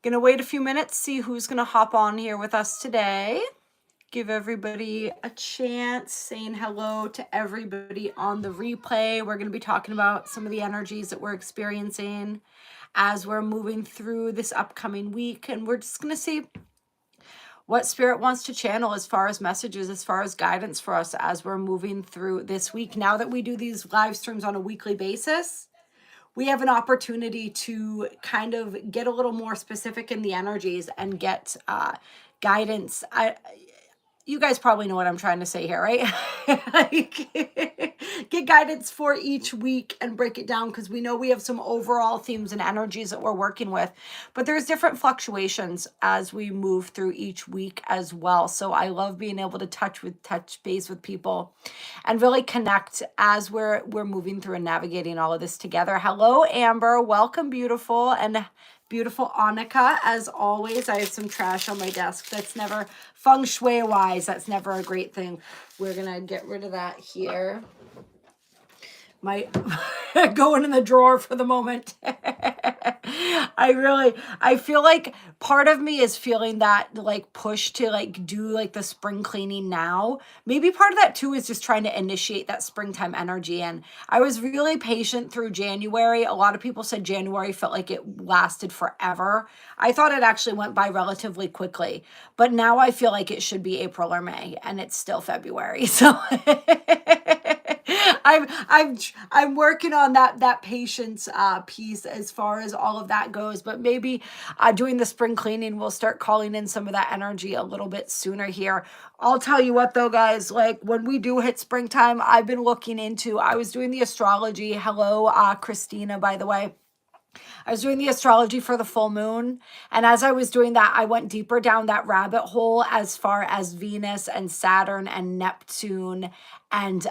Gonna wait a few minutes, see who's gonna hop on here with us today. Give everybody a chance, saying hello to everybody on the replay. We're gonna be talking about some of the energies that we're experiencing as we're moving through this upcoming week. And we're just gonna see what Spirit wants to channel as far as messages, as far as guidance for us as we're moving through this week. Now that we do these live streams on a weekly basis, we have an opportunity to kind of get a little more specific in the energies and get guidance. You guys probably know what I'm trying to say here, right? Like, get guidance for each week and break it down, because we know we have some overall themes and energies that we're working with, but there's different fluctuations as we move through each week as well. So I love being able to touch base with people and really connect as we're moving through and navigating all of this together. Hello, Amber. Welcome, beautiful. And beautiful Annika, as always. I have some trash on my desk. That's never, feng shui wise, that's never a great thing. We're gonna get rid of that here. My going in the drawer for the moment. I feel like part of me is feeling that like push to like do like the spring cleaning now. Maybe part of that too is just trying to initiate that springtime energy. And I was really patient through January. A lot of people said January felt like it lasted forever. I thought it actually went by relatively quickly, but now I feel like it should be April or May, and it's still February. So I'm working on that patience piece as far as all of that goes. But maybe doing the spring cleaning will start calling in some of that energy a little bit sooner here. I'll tell you what though, guys, like when we do hit springtime, I've been looking into, I was doing the astrology. Hello, Christina, by the way. I was doing the astrology for the full moon. And as I was doing that, I went deeper down that rabbit hole as far as Venus and Saturn and Neptune and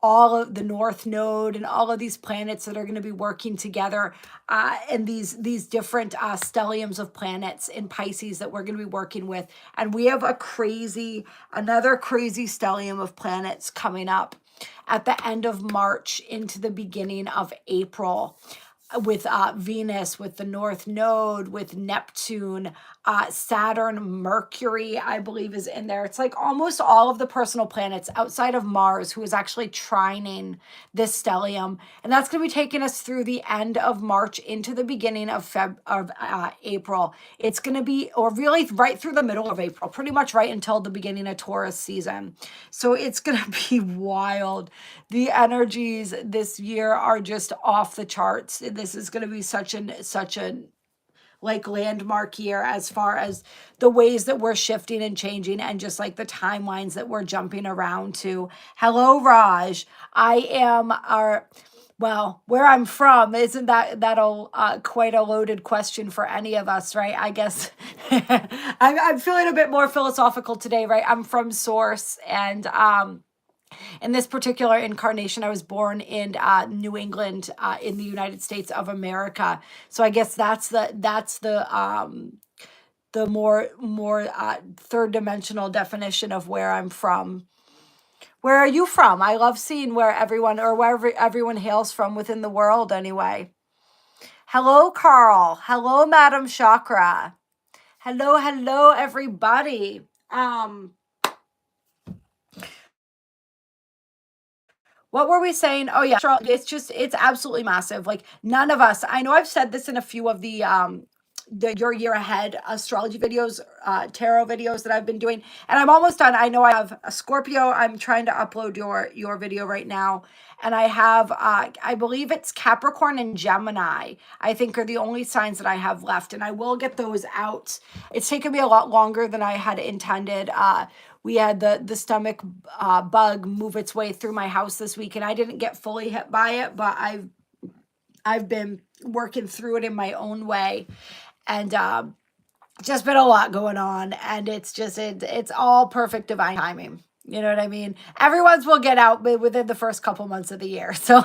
all of the North Node and all of these planets that are going to be working together, and these different stelliums of planets in Pisces that we're going to be working with. And we have another crazy stellium of planets coming up at the end of March into the beginning of April, with Venus, with the North Node, with Neptune, Saturn, Mercury, I believe is in there. It's like almost all of the personal planets outside of Mars, who is actually trining this stellium. And that's going to be taking us through the end of March into the beginning of April. It's going to be, or really right through the middle of April, pretty much right until the beginning of Taurus season. So it's going to be wild. The energies this year are just off the charts. This is going to be such a like landmark year as far as the ways that we're shifting and changing, and just like the timelines that we're jumping around to. Hello, Raj. I am where I'm from, isn't that quite a loaded question for any of us, right? I guess I'm feeling a bit more philosophical today, right? I'm from Source, and in this particular incarnation, I was born in New England, in the United States of America. So I guess that's the more third dimensional definition of where I'm from. Where are you from? I love seeing where wherever everyone hails from within the world anyway. Hello, Carl. Hello, Madam Chakra. Hello, everybody. What were we saying? Oh yeah, it's absolutely massive. Like none of us, I know I've said this in a few of the Your Year Ahead astrology videos, tarot videos that I've been doing, and I'm almost done. I know I have a Scorpio. I'm trying to upload your video right now, and I have I believe it's Capricorn and Gemini, I think, are the only signs that I have left, and I will get those out. It's taken me a lot longer than I had intended. We had the stomach bug move its way through my house this week, and I didn't get fully hit by it, but I've been working through it in my own way. And just been a lot going on, and it's all perfect divine timing. You know what I mean? Everyone's will get out within the first couple months of the year. So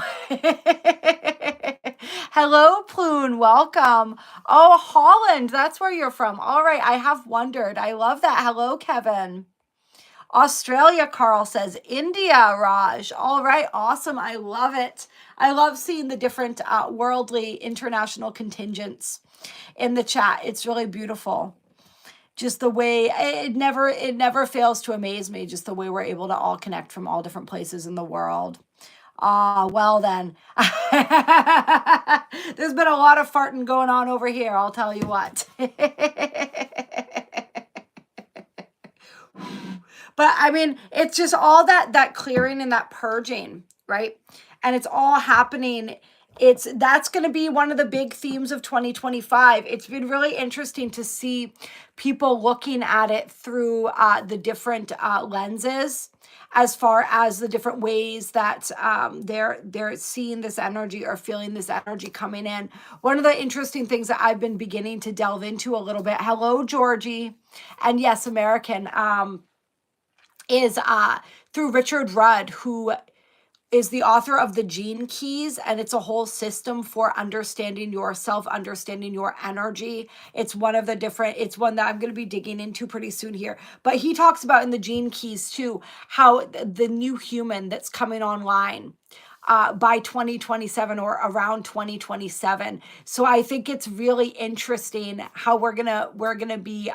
hello, Ploon. Welcome. Oh, Holland. That's where you're from. All right. I have wondered. I love that. Hello, Kevin. Australia, Carl says. India, Raj. All right. Awesome. I love it. I love seeing the different worldly international contingents in the chat. It's really beautiful. Just the way it never fails to amaze me, just the way we're able to all connect from all different places in the world. Well then. There's been a lot of farting going on over here, I'll tell you what. But I mean, it's just all that clearing and that purging, right? And it's all happening. That's going to be one of the big themes of 2025. It's been really interesting to see people looking at it through the different lenses, as far as the different ways that they're seeing this energy or feeling this energy coming in. One of the interesting things that I've been beginning to delve into a little bit. Hello, Georgie, and yes, American. Is through Richard Rudd, who is the author of the Gene Keys, and it's a whole system for understanding yourself, understanding your energy. It's one that I'm going to be digging into pretty soon here. But he talks about in the Gene Keys too, how the new human that's coming online by 2027 or around 2027. So I think it's really interesting how we're gonna be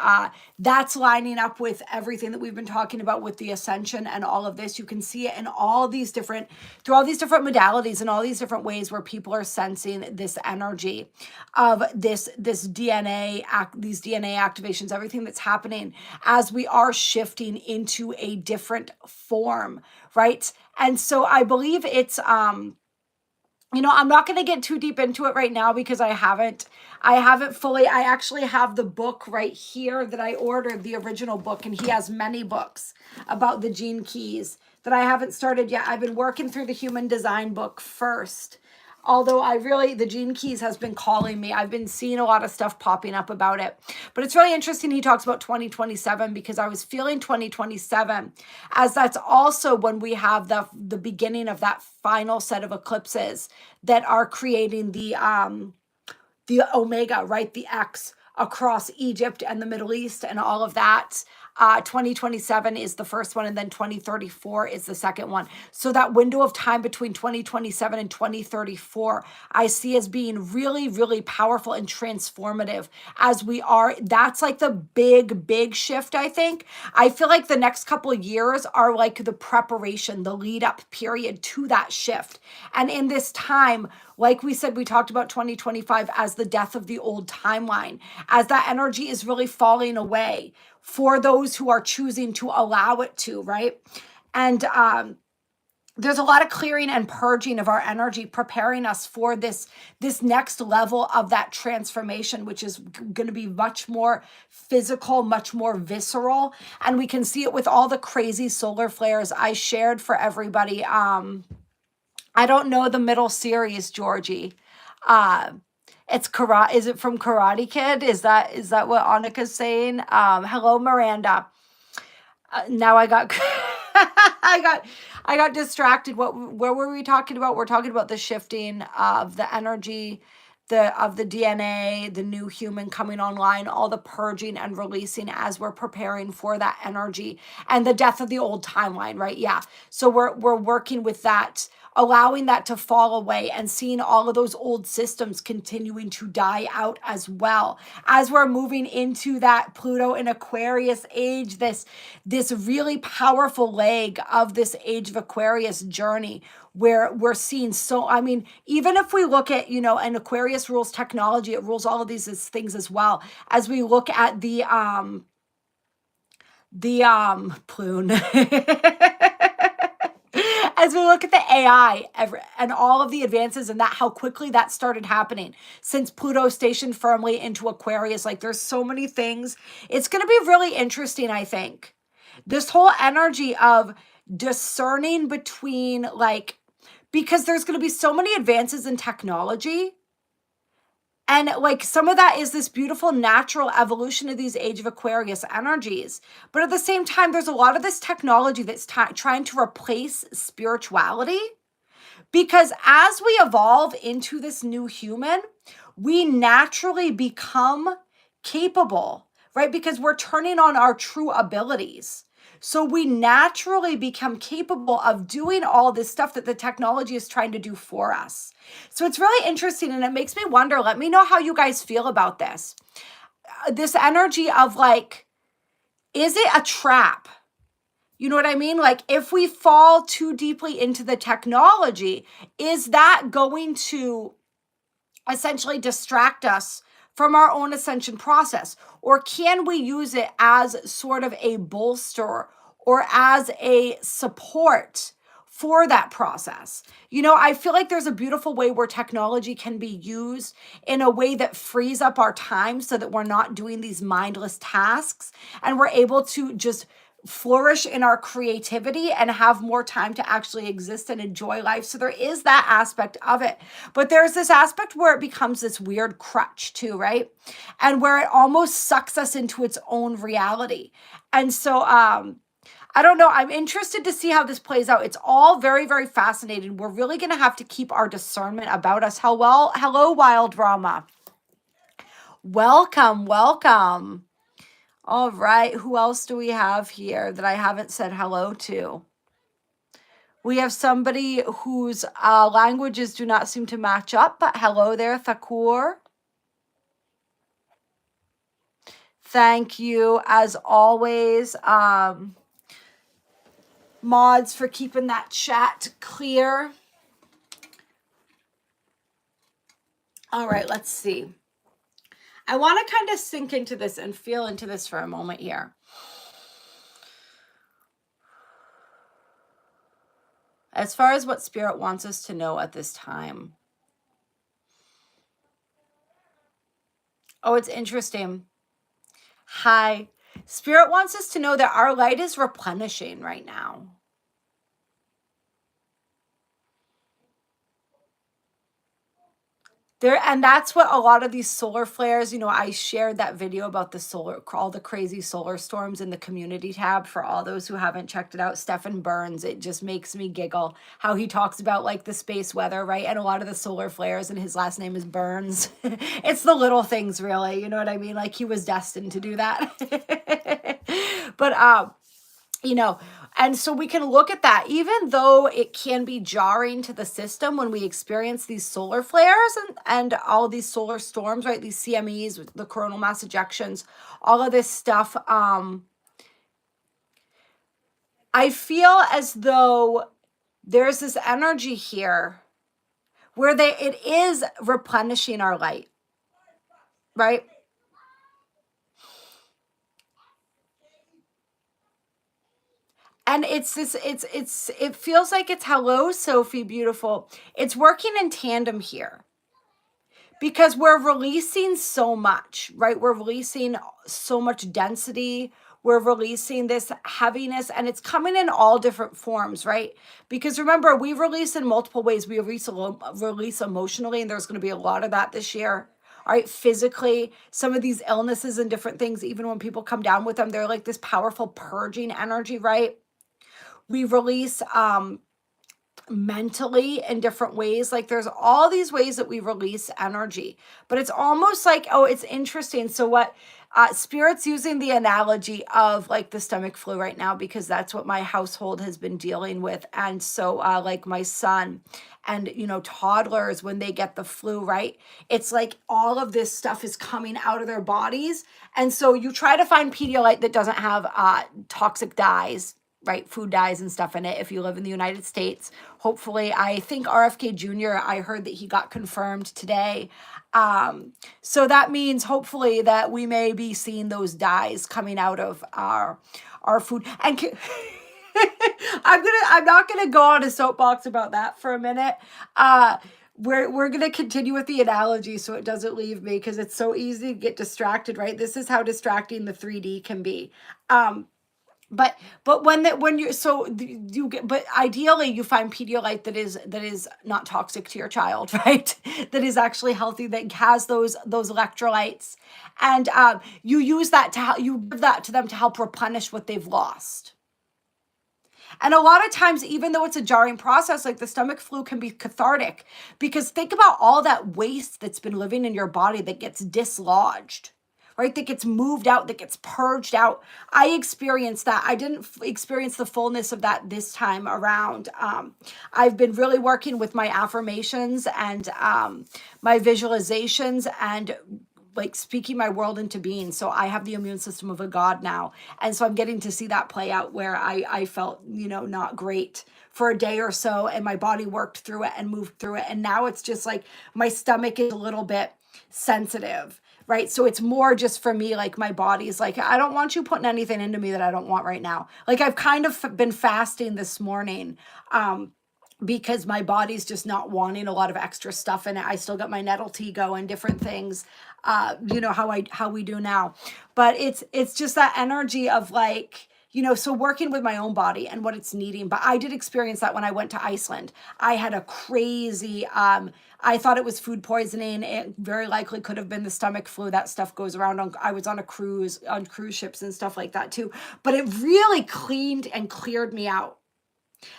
that's lining up with everything that we've been talking about with the ascension and all of this. You can see it in all these different through all these different modalities and all these different ways where people are sensing this energy of this DNA these DNA activations, everything that's happening as we are shifting into a different form, right? And so I believe it's, I'm not going to get too deep into it right now because I haven't fully, I actually have the book right here that I ordered, the original book, and he has many books about the Gene Keys that I haven't started yet. I've been working through the Human Design book first. Although the Gene Keys has been calling me. I've been seeing a lot of stuff popping up about it. But it's really interesting he talks about 2027 because I was feeling 2027 as that's also when we have the beginning of that final set of eclipses that are creating the Omega, right? The X across Egypt and the Middle East and all of that. 2027 is the first one, and then 2034 is the second one. So that window of time between 2027 and 2034, I see as being really, really powerful and transformative as that's like the big shift, I think. I feel like the next couple of years are like the preparation, the lead up period to that shift. And in this time, like we said, we talked about 2025 as the death of the old timeline, as that energy is really falling away for those who are choosing to allow it to, right? And there's a lot of clearing and purging of our energy, preparing us for this next level of that transformation, which is going to be much more physical, much more visceral. And we can see it with all the crazy solar flares I shared for everybody. I don't know the middle series, Georgie. It's karate. Is it from Karate Kid? Is that what Annika's saying? Hello, Miranda. Now I got I got distracted. Where were we talking about? We're talking about the shifting of the energy, of the DNA, the new human coming online, all the purging and releasing as we're preparing for that energy and the death of the old timeline, right? Yeah. So we're working with that, allowing that to fall away and seeing all of those old systems continuing to die out as well as we're moving into that Pluto in Aquarius age, this really powerful leg of this age of Aquarius journey where we're seeing even if we look at, and Aquarius rules technology, it rules all of these things as well. As we look at the Plune. As we look at the AI and all of the advances in that, how quickly that started happening since Pluto stationed firmly into Aquarius, like there's so many things. It's going to be really interesting, I think. This whole energy of discerning between because there's going to be so many advances in technology. And some of that is this beautiful natural evolution of these age of Aquarius energies. But at the same time, there's a lot of this technology that's trying to replace spirituality. Because as we evolve into this new human, we naturally become capable, right? Because we're turning on our true abilities. So we naturally become capable of doing all this stuff that the technology is trying to do for us. So it's really interesting, and it makes me wonder, let me know how you guys feel about this. This energy of like, is it a trap? You know what I mean? Like, if we fall too deeply into the technology, is that going to essentially distract us from our own ascension process? Or can we use it as sort of a bolster or as a support for that process? You know, I feel like there's a beautiful way where technology can be used in a way that frees up our time so that we're not doing these mindless tasks and we're able to just flourish in our creativity and have more time to actually exist and enjoy life. So there is that aspect of it. But there's this aspect where it becomes this weird crutch too, right? And where it almost sucks us into its own reality. And so I don't know. I'm interested to see how this plays out. It's all very, very fascinating. We're really going to have to keep our discernment about us. Hello, Wild Rama. Welcome, welcome. All right, who else do we have here that I haven't said hello to? We have somebody whose languages do not seem to match up, but hello there, Thakur. Thank you, as always, mods, for keeping that chat clear. All right, let's see. I want to kind of sink into this and feel into this for a moment here. As far as what Spirit wants us to know at this time. Oh, it's interesting. Hi. Spirit wants us to know that our light is replenishing right now. And that's what a lot of these solar flares, you know, I shared that video about all the crazy solar storms in the community tab for all those who haven't checked it out. Stefan Burns, it just makes me giggle how he talks about like the space weather, right? And a lot of the solar flares, and his last name is Burns. It's the little things, really. You know what I mean? Like he was destined to do that. But, you know, and so we can look at that, even though it can be jarring to the system when we experience these solar flares and all these solar storms, right? These CMEs, the coronal mass ejections, all of this stuff. I feel as though there's this energy here where it is replenishing our light, right? And it feels like it's hello, Sophie, beautiful. It's working in tandem here because we're releasing so much, right? We're releasing so much density. We're releasing this heaviness, and it's coming in all different forms, right? Because remember, we release in multiple ways. We release emotionally, and there's going to be a lot of that this year. All right, physically, some of these illnesses and different things, even when people come down with them, they're like this powerful purging energy, right? We release mentally in different ways. Like there's all these ways that we release energy, but it's almost like, oh, it's interesting. So what Spirit's using the analogy of like the stomach flu right now, because that's what my household has been dealing with. And so like my son and, you know, toddlers, when they get the flu, right? It's like all of this stuff is coming out of their bodies. And so you try to find Pedialyte that doesn't have toxic dyes, right? Food dyes and stuff in it if you live in the United States. Hopefully, I think RFK Jr., I heard that he got confirmed today. So that means hopefully that we may be seeing those dyes coming out of our food. And I'm not gonna go on a soapbox about that for a minute. We're gonna continue with the analogy so it doesn't leave me, because it's so easy to get distracted, right? This is how distracting the 3D can be. But ideally you find Pedialyte that is not toxic to your child, right? That is actually healthy, that has those electrolytes, and you use that you give that to them to help replenish what they've lost. And a lot of times, even though it's a jarring process, like the stomach flu can be cathartic, because think about all that waste that's been living in your body that gets dislodged, right? That gets moved out, that gets purged out. I experienced that. I didn't experience the fullness of that this time around. I've been really working with my affirmations and my visualizations and like speaking my world into being. So I have the immune system of a god now. And so I'm getting to see that play out where I felt, you know, not great for a day or so, and my body worked through it and moved through it. And now it's just like my stomach is a little bit sensitive, right? So it's more just for me, like my body's like, I don't want you putting anything into me that I don't want right now. Like I've kind of been fasting this morning, because my body's just not wanting a lot of extra stuff in it. I still got my nettle tea going, different things, you know, how we do now. But it's just that energy of like, you know, so working with my own body and what it's needing. But I did experience that when I went to Iceland. I had a crazy, I thought it was food poisoning. It very likely could have been the stomach flu. That stuff goes around I was on a cruise, on cruise ships and stuff like that too. But it really cleaned and cleared me out.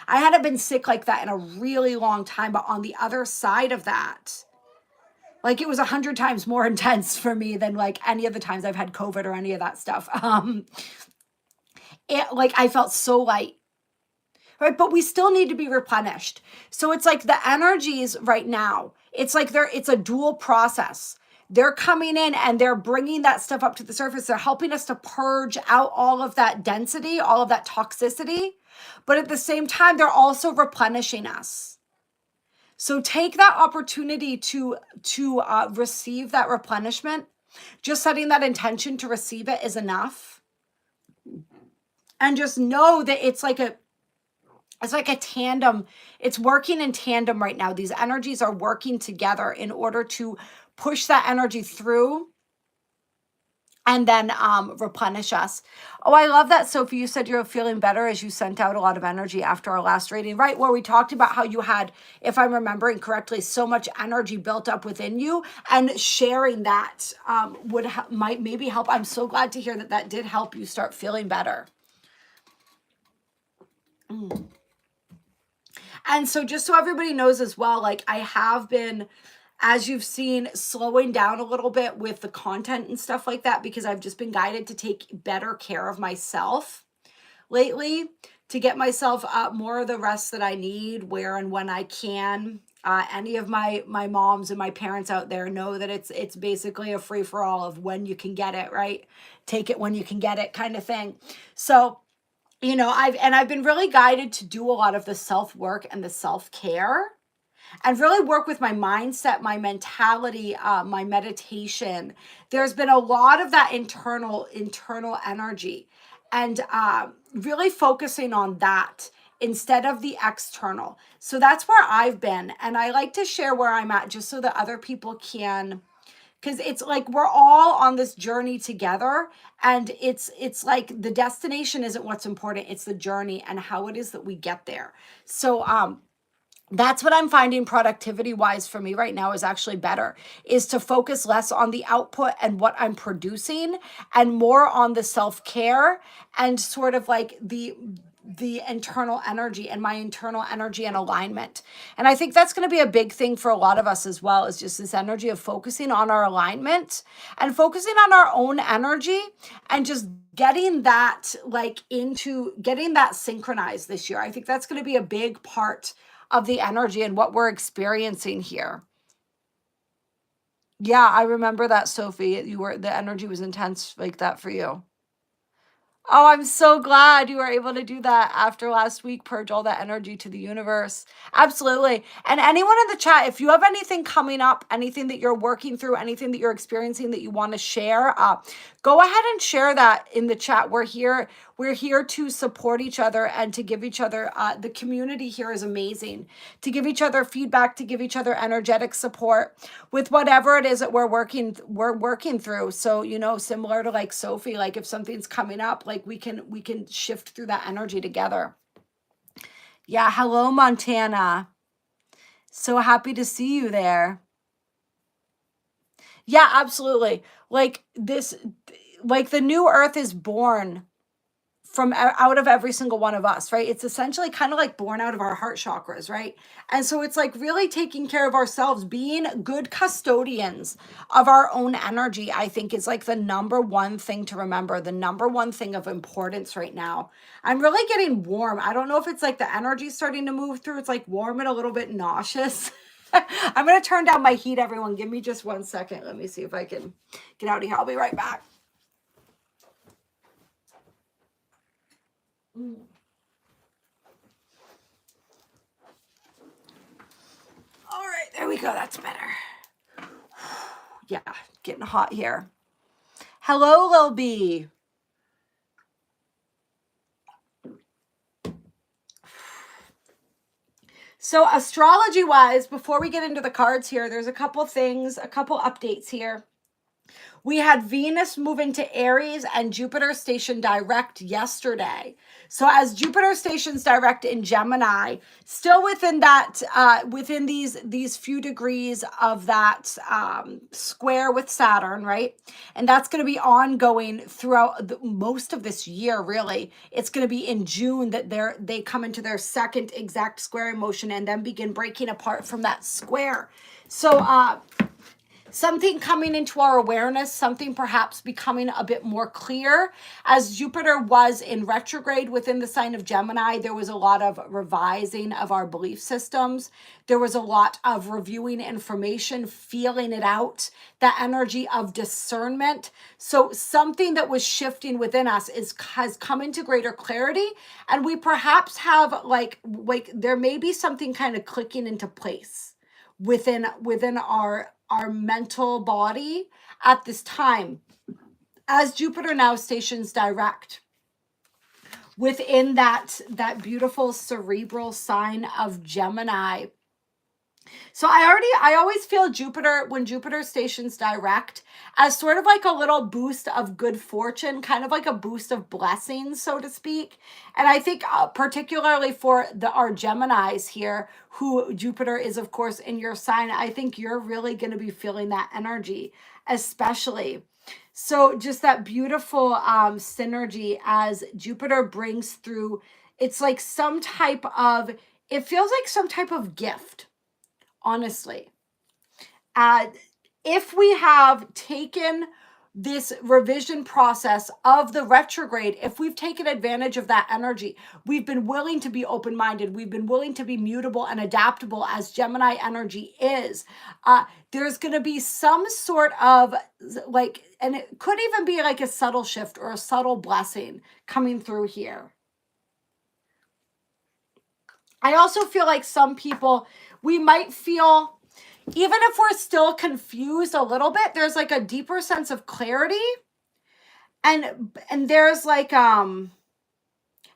I hadn't been sick like that in a really long time, but on the other side of that, like it was 100 times more intense for me than like any of the times I've had COVID or any of that stuff. Like I felt so light, right? But we still need to be replenished. So it's like the energies right now, it's like it's a dual process. They're coming in and they're bringing that stuff up to the surface. They're helping us to purge out all of that density, all of that toxicity. But at the same time, they're also replenishing us. So take that opportunity to receive that replenishment. Just setting that intention to receive it is enough. And just know that it's like a tandem. It's working in tandem right now. These energies are working together in order to push that energy through and then replenish us. Oh, I love that, Sophie. You said you're feeling better as you sent out a lot of energy after our last reading, right? Where we talked about how you had, if I'm remembering correctly, so much energy built up within you, and sharing that might maybe help. I'm so glad to hear that that did help you start feeling better. And so just so everybody knows as well, like I have been, as you've seen, slowing down a little bit with the content and stuff like that, because I've just been guided to take better care of myself lately, to get myself more of the rest that I need, where and when I can. Any of my moms and my parents out there know that it's basically a free for all of when you can get it, right? Take it when you can get it kind of thing. So, you know, I've been really guided to do a lot of the self-work and the self-care, and really work with my mindset, my mentality, my meditation. There's been a lot of that internal energy, and really focusing on that instead of the external. So that's where I've been. And I like to share where I'm at just so that other people can, because it's like we're all on this journey together, and it's like the destination isn't what's important, it's the journey and how it is that we get there. So that's what I'm finding productivity wise for me right now is actually better, is to focus less on the output and what I'm producing and more on the self-care and sort of like the internal energy and my internal energy and alignment. And I think that's going to be a big thing for a lot of us as well, is just this energy of focusing on our alignment and focusing on our own energy, and just getting that getting that synchronized this year. I think that's going to be a big part of the energy and what we're experiencing here. Yeah, I remember that, Sophie. The energy was intense like that for you. Oh, I'm so glad you were able to do that after last week, purge all that energy to the universe. Absolutely. And anyone in the chat, if you have anything coming up, anything that you're working through, anything that you're experiencing that you want to share, go ahead and share that in the chat. We're here to support each other and to give each other, the community here is amazing, to give each other feedback, to give each other energetic support with whatever it is that we're working through. So, you know, similar to like Sophie, like if something's coming up, like we can shift through that energy together. Yeah. Hello, Montana. So happy to see you there. Yeah, absolutely. Like the new earth is born from out of every single one of us, right? It's essentially kind of like born out of our heart chakras, right? And so it's like really taking care of ourselves, being good custodians of our own energy, I think is like the number one thing to remember, the number one thing of importance right now. I'm really getting warm. I don't know if it's like the energy starting to move through. It's like warm and a little bit nauseous. I'm going to turn down my heat, everyone. Give me just 1 second. Let me see if I can get out of here. I'll be right back. All right, there we go. That's better. Yeah, getting hot here. Hello, Lil B. So astrology wise, before we get into the cards here, there's a couple things, a couple updates here. We had Venus move into Aries and Jupiter station direct yesterday. So as Jupiter stations direct in Gemini, still within that, within these few degrees of that square with Saturn, right? And that's going to be ongoing throughout most of this year, really. It's going to be in June that they come into their second exact square motion and then begin breaking apart from that square. So, something coming into our awareness, something perhaps becoming a bit more clear. As Jupiter was in retrograde within the sign of Gemini, there was a lot of revising of our belief systems. There was a lot of reviewing information, feeling it out, that energy of discernment. So something that was shifting within us has come into greater clarity. And we perhaps have like there may be something kind of clicking into place within our mental body at this time, as Jupiter now stations direct within that beautiful cerebral sign of Gemini. So I always feel Jupiter, when Jupiter stations direct, as sort of like a little boost of good fortune, kind of like a boost of blessings, so to speak. And I think particularly for our Geminis here, who Jupiter is, of course, in your sign, I think you're really going to be feeling that energy, especially. So just that beautiful synergy as Jupiter brings through, it's like some type of, it feels like some type of gift. Honestly, if we have taken this revision process of the retrograde, if we've taken advantage of that energy, we've been willing to be open-minded, we've been willing to be mutable and adaptable as Gemini energy is, there's going to be some sort of like, and it could even be like a subtle shift or a subtle blessing coming through here. I also feel like some people, we might feel, even if we're still confused a little bit, there's like a deeper sense of clarity. And there's like, and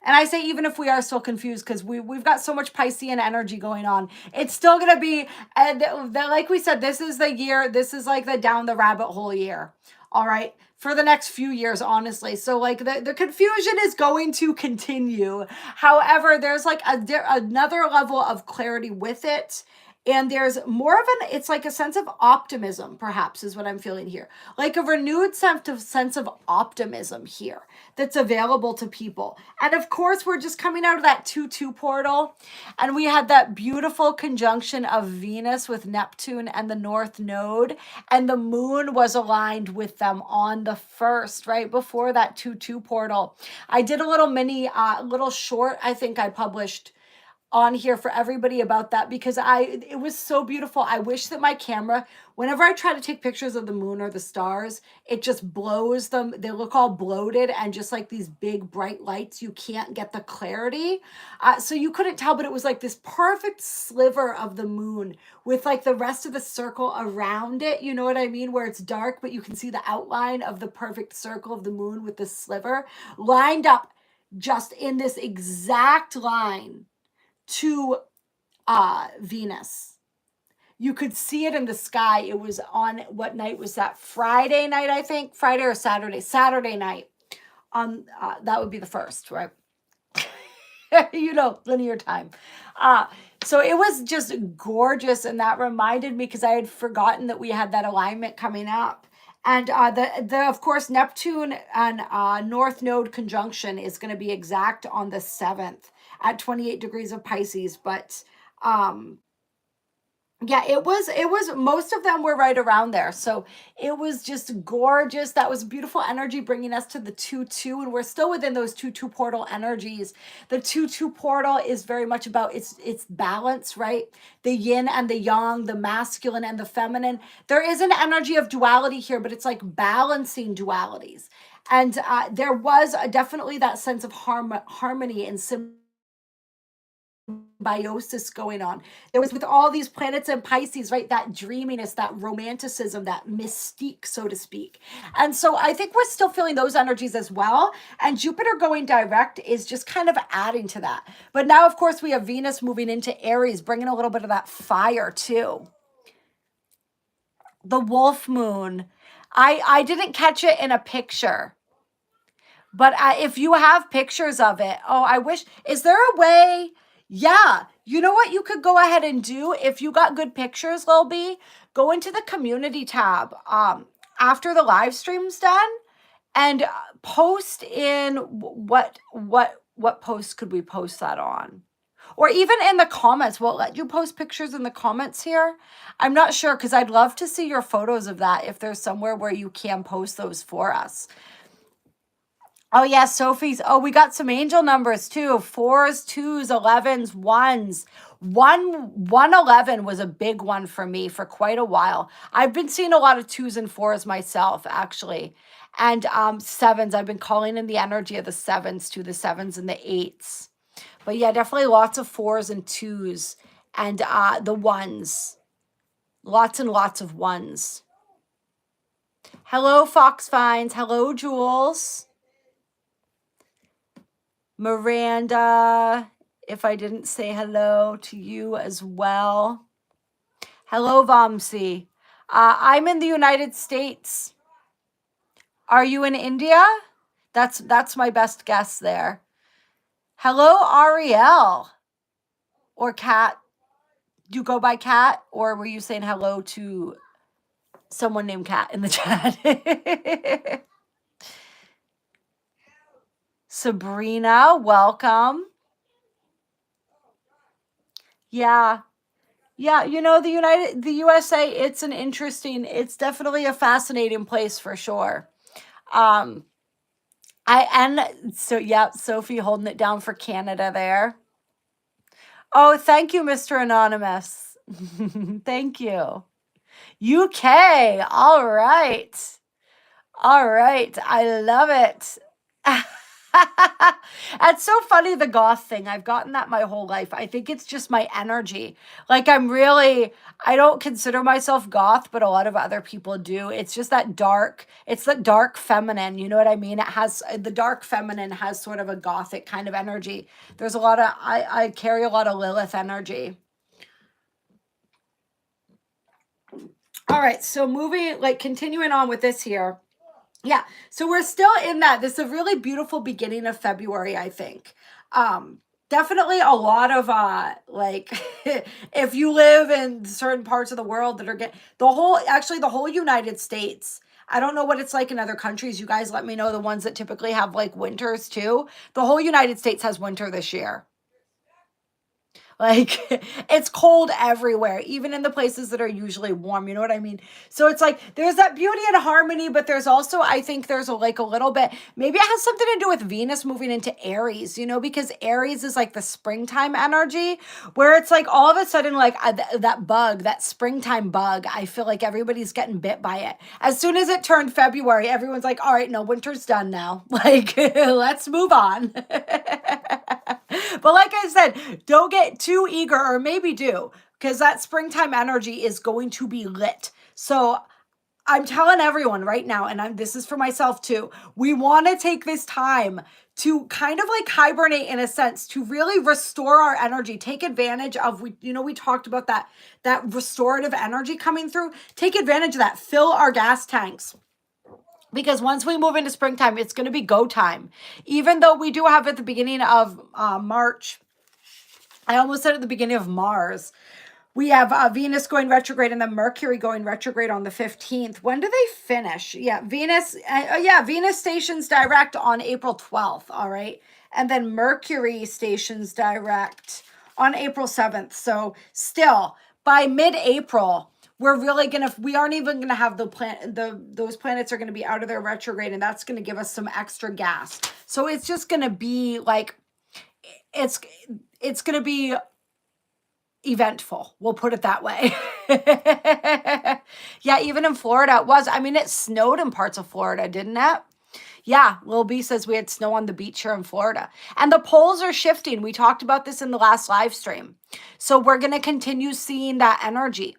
I say even if we are still confused, because we've got so much Piscean energy going on, it's still going to be, and like we said, this is the year, this is like the down the rabbit hole year. All right. For the next few years, honestly. So like the confusion is going to continue. However, there's like another level of clarity with it. And there's more of it's like a sense of optimism, perhaps, is what I'm feeling here. Like a renewed sense of optimism here that's available to people. And of course, we're just coming out of that 2-2 portal. And we had that beautiful conjunction of Venus with Neptune and the North Node. And the moon was aligned with them on the 1st, right before that 2-2 portal. I did a little mini, little short, I think I published on here for everybody about that, because it was so beautiful. I wish that my camera, whenever I try to take pictures of the moon or the stars, it just blows them. They look all bloated and just like these big bright lights. You can't get the clarity. So you couldn't tell, but it was like this perfect sliver of the moon with like the rest of the circle around it. You know what I mean? Where it's dark, but you can see the outline of the perfect circle of the moon with the sliver lined up just in this exact line to Venus. You could see it in the sky. It was on, what night was that? Friday night, I think. Friday or Saturday night. That would be the 1st, right? You know, linear time. So it was just gorgeous, and that reminded me, because I had forgotten that we had that alignment coming up. And the of course Neptune and North Node conjunction is going to be exact on the 7th at 28 degrees of Pisces. But yeah, it was most of them were right around there. So it was just gorgeous. That was beautiful energy bringing us to the 2-2, and we're still within those 2-2 portal energies. The 2-2 portal is very much about its balance, right? The yin and the yang, the masculine and the feminine. There is an energy of duality here, but it's like balancing dualities. And there was definitely that sense of harmony and symbiosis going on. There was with all these planets in Pisces, right? That dreaminess, that romanticism, that mystique, so to speak. And so I think we're still feeling those energies as well. And Jupiter going direct is just kind of adding to that. But now, of course, we have Venus moving into Aries, bringing a little bit of that fire too. The wolf moon. I didn't catch it in a picture. But if you have pictures of it, oh, I wish, is there a way? Yeah, you know what you could go ahead and do if you got good pictures, Lil B? Go into the community tab after the live stream's done and post in what post could we post that on? Or even in the comments. Will it let you post pictures in the comments here? I'm not sure because I'd love to see your photos of that if there's somewhere where you can post those for us. Oh, yeah, Sophie's. Oh, we got some angel numbers too. 4s, 2s, 11s, 1s. 111 was a big one for me for quite a while. I've been seeing a lot of 2s and 4s myself, actually. And 7s. I've been calling in the energy of the 7s too, the 7s and the 8s. But yeah, definitely lots of 4s and 2s and the 1s. Lots and lots of 1s. Hello, Fox Finds. Hello, Jules. Miranda, if I didn't say hello to you as well. Hello, Vamsi. I'm in the United States. Are you in India? That's my best guess there. Hello, Ariel. Or Kat. Do you go by Kat? Or were you saying hello to someone named Kat in the chat? Sabrina, welcome. Yeah. Yeah, you know, the USA, it's definitely a fascinating place for sure. Yeah, Sophie holding it down for Canada there. Oh, thank you, Mr. Anonymous. Thank you. UK. All right. All right. I love it. It's so funny, the goth thing. I've gotten that my whole life. I think it's just my energy. Like I don't consider myself goth, but a lot of other people do. It's just that it's the dark feminine. You know what I mean? The dark feminine has sort of a gothic kind of energy. There's a lot of, I carry a lot of Lilith energy. All right. So continuing on with this here. Yeah, so we're still in that. This is a really beautiful beginning of February, I think. Definitely a lot of if you live in certain parts of the world that are the whole United States. I don't know what it's like in other countries. You guys let me know, the ones that typically have like winters too. The whole United States has winter this year. Like it's cold everywhere, even in the places that are usually warm. You know what I mean? So it's like there's that beauty and harmony, but there's also, I think there's a little bit, maybe it has something to do with Venus moving into Aries, because Aries is like the springtime energy, where it's like all of a sudden, like that springtime bug, I feel like everybody's getting bit by it. As soon as it turned February, everyone's like, all right, no, winter's done now. Like, let's move on. But like I said, don't get too eager, or maybe do, because that springtime energy is going to be lit. So I'm telling everyone right now, and this is for myself too, we want to take this time to kind of like hibernate in a sense, to really restore our energy, take advantage of, we talked about that restorative energy coming through, take advantage of that, fill our gas tanks. Because once we move into springtime, it's going to be go time. Even though we do have at the beginning of March, I almost said at the beginning of Mars, We have Venus going retrograde and then Mercury going retrograde on the 15th. When do they finish? Yeah, Venus stations direct on April 12th. All right. And then Mercury stations direct on April 7th. So still by mid-April, we aren't even gonna have those planets are gonna be out of their retrograde, and that's gonna give us some extra gas. So it's just gonna be like it's gonna be eventful. We'll put it that way. Yeah, even in Florida, it was. I mean, it snowed in parts of Florida, didn't it? Yeah, Lil B says we had snow on the beach here in Florida. And the poles are shifting. We talked about this in the last live stream. So we're going to continue seeing that energy.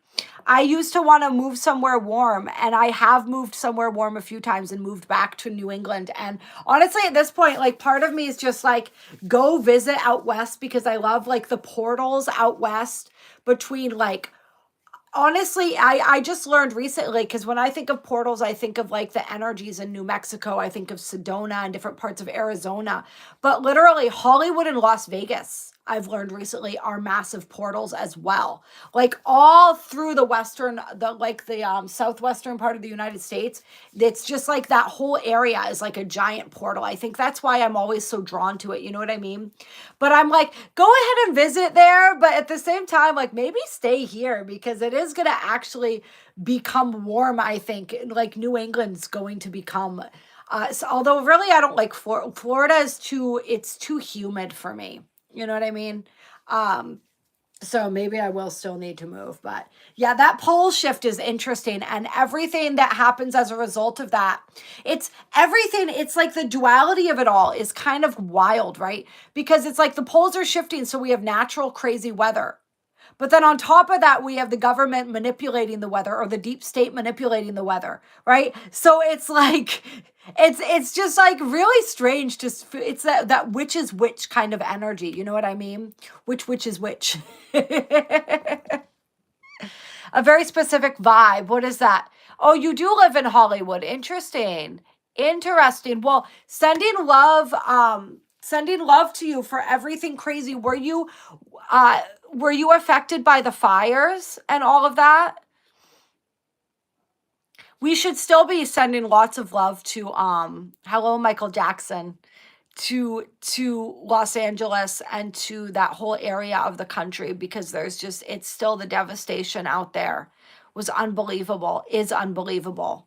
I used to want to move somewhere warm, and I have moved somewhere warm a few times and moved back to New England. And honestly, at this point, like part of me is just like, go visit out west, because I love like the portals out west between like, honestly, I just learned recently, because when I think of portals, I think of like the energies in New Mexico. I think of Sedona and different parts of Arizona. But literally, Hollywood and Las Vegas, I've learned recently, are massive portals as well. Like all through the southwestern part of the United States, it's just like that whole area is like a giant portal. I think that's why I'm always so drawn to it. You know what I mean? But I'm like, go ahead and visit there. But at the same time, like maybe stay here, because it is going to actually become warm. I think like New England's going to become, although really I don't like Florida it's too humid for me. You know what I mean? So maybe I will still need to move, but yeah, that pole shift is interesting, and everything that happens as a result of that, it's everything. It's like the duality of it all is kind of wild, right? Because it's like the poles are shifting. So we have natural crazy weather. But then on top of that, we have the government manipulating the weather, or the deep state manipulating the weather, right? So it's like, it's just like really strange. It's that which is which kind of energy. You know what I mean? Which is which. A very specific vibe. What is that? Oh, you do live in Hollywood. Interesting. Well, sending love to you for everything crazy. Were you affected by the fires and all of that? We should still be sending lots of love to hello Michael Jackson, to Los Angeles and to that whole area of the country, because it's still the devastation out there was unbelievable, is unbelievable.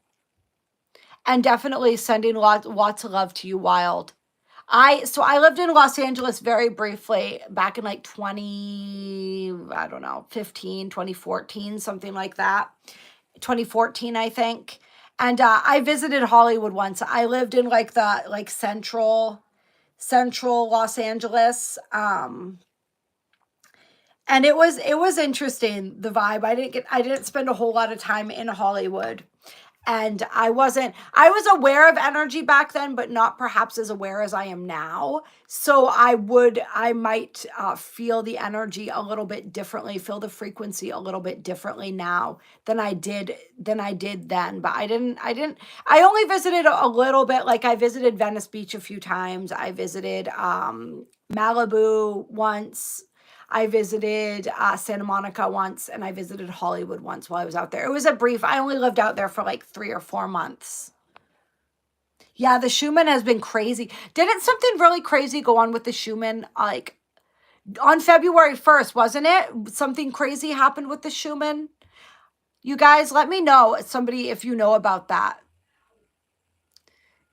And definitely sending lots of love to you, Wild. I lived in Los Angeles very briefly back in like 2014, something like that. 2014, I think. And I visited Hollywood once. I lived in like central Los Angeles. And it was interesting, the vibe. I didn't spend a whole lot of time in Hollywood. And I was aware of energy back then, but not perhaps as aware as I am now. So I might feel the energy a little bit differently, feel the frequency a little bit differently now than I did then. But I only visited a little bit. Like I visited Venice Beach a few times. I visited Malibu once. I visited Santa Monica once, and I visited Hollywood once while I was out there. It was I only lived out there for like 3 or 4 months. Yeah, the Schumann has been crazy. Didn't something really crazy go on with the Schumann, like on February 1st, wasn't it? Something crazy happened with the Schumann. You guys, let me know, somebody, if you know about that.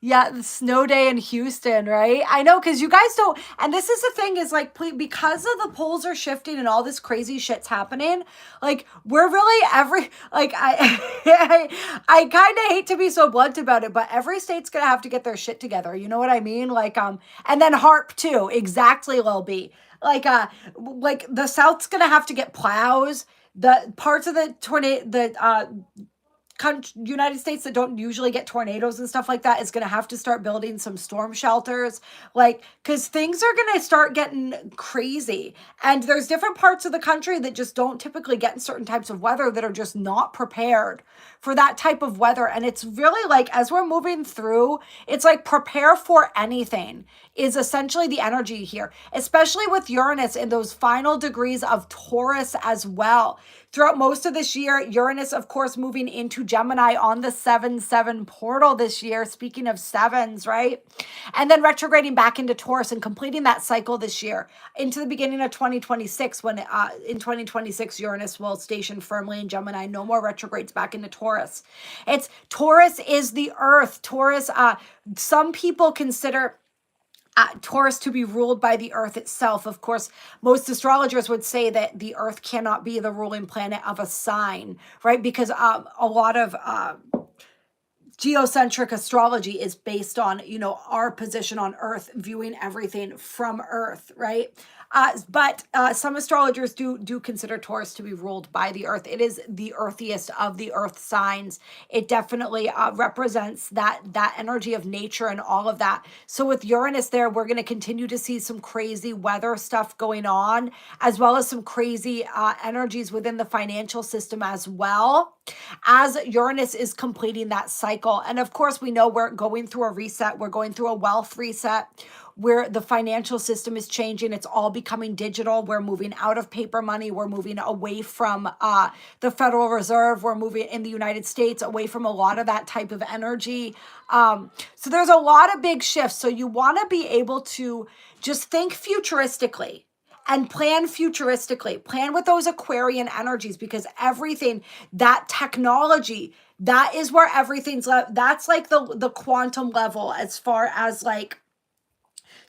Yeah, the snow day in Houston, right? I know, because you guys don't, and this is the thing is like, because of the poles are shifting and all this crazy shit's happening, like we're really I kind of hate to be so blunt about it, but every state's gonna have to get their shit together. You know what I mean? Like, and then HARP too. Exactly, Lil B. Like the South's gonna have to get plows. The parts of the United States that don't usually get tornadoes and stuff like that is going to have to start building some storm shelters, like, because things are going to start getting crazy. And there's different parts of the country that just don't typically get certain types of weather that are just not prepared for that type of weather. And it's really like, as we're moving through, it's like prepare for anything is essentially the energy here, especially with Uranus in those final degrees of Taurus as well. Throughout most of this year, Uranus, of course, moving into Gemini on the 7-7 portal this year, speaking of sevens, right? And then retrograding back into Taurus and completing that cycle this year into the beginning of 2026, when in 2026, Uranus will station firmly in Gemini. No more retrogrades back into Taurus. Taurus is the earth. Taurus, some people consider Taurus to be ruled by the earth itself. Of course, most astrologers would say that the earth cannot be the ruling planet of a sign, right? Because a lot of geocentric astrology is based on, our position on earth, viewing everything from earth, right? But some astrologers do consider Taurus to be ruled by the earth. It is the earthiest of the earth signs. It definitely represents that energy of nature and all of that. So with Uranus there, we're going to continue to see some crazy weather stuff going on, as well as some crazy energies within the financial system as well, as Uranus is completing that cycle. And of course, we know we're going through a reset. We're going through a wealth reset where the financial system is changing. It's all becoming digital. We're moving out of paper money. We're moving away from the Federal Reserve. We're moving in the United States away from a lot of that type of energy. So there's a lot of big shifts. So you want to be able to just think futuristically and plan futuristically. Plan with those Aquarian energies, because everything, that technology, that is where everything's, that's like the quantum level as far as like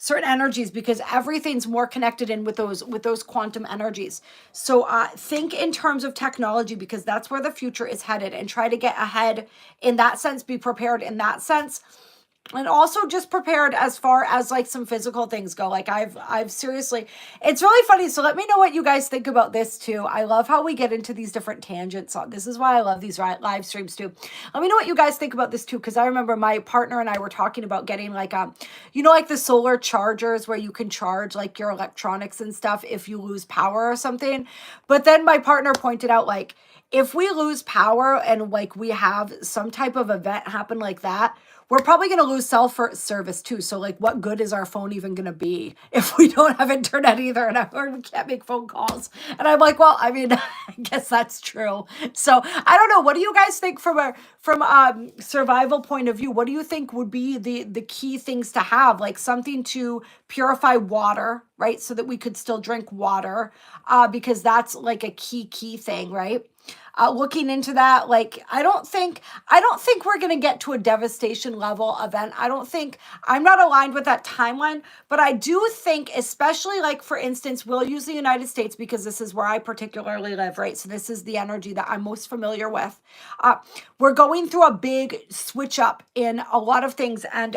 certain energies, because everything's more connected in with those quantum energies. So think in terms of technology, because that's where the future is headed, and try to get ahead in that sense, be prepared in that sense. And also just prepared as far as like some physical things go. Like I've seriously, it's really funny. So let me know what you guys think about this too. I love how we get into these different tangents. This is why I love these live streams too. Let me know what you guys think about this too. Cause I remember my partner and I were talking about getting like, like the solar chargers where you can charge like your electronics and stuff if you lose power or something. But then my partner pointed out, like, if we lose power and like we have some type of event happen like that, we're probably going to lose cell service too. So like, what good is our phone even going to be if we don't have internet either, or we can't make phone calls? And I'm like, well, I mean, I guess that's true. So I don't know. What do you guys think from a survival point of view? What do you think would be the key things to have? Like something to purify water, right? So that we could still drink water, because that's like a key thing, right? Looking into that, like, I don't think we're going to get to a devastation level event. I'm not aligned with that timeline, but I do think, especially like, for instance, we'll use the United States because this is where I particularly live, right? So this is the energy that I'm most familiar with. We're going through a big switch up in a lot of things. And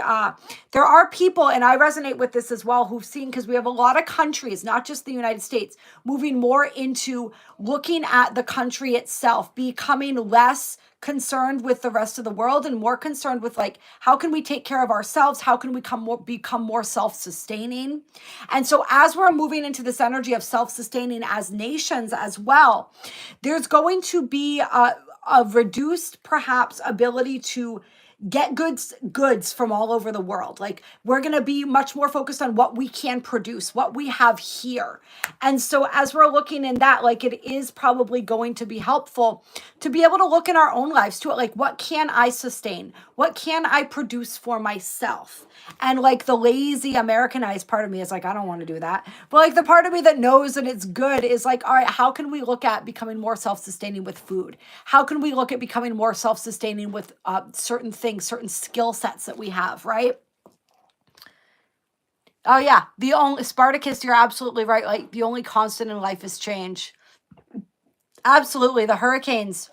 there are people, and I resonate with this as well, who've seen, because we have a lot of countries, not just the United States, moving more into looking at the country itself, becoming less concerned with the rest of the world and more concerned with like, how can we take care of ourselves? How can we become more self-sustaining? And so as we're moving into this energy of self-sustaining as nations as well, there's going to be a reduced perhaps ability to get goods from all over the world. Like, we're going to be much more focused on what we can produce, what we have here. And so as we're looking in that, like, it is probably going to be helpful to be able to look in our own lives too. Like, what can I sustain? What can I produce for myself? And like, the lazy Americanized part of me is like, I don't want to do that. But like, the part of me that knows that it's good is like, all right, how can we look at becoming more self-sustaining with food? How can we look at becoming more self-sustaining with certain things, certain skill sets that we have, right? Oh yeah, the only Spartacus, you're absolutely right. Like, the only constant in life is change. Absolutely, the hurricanes.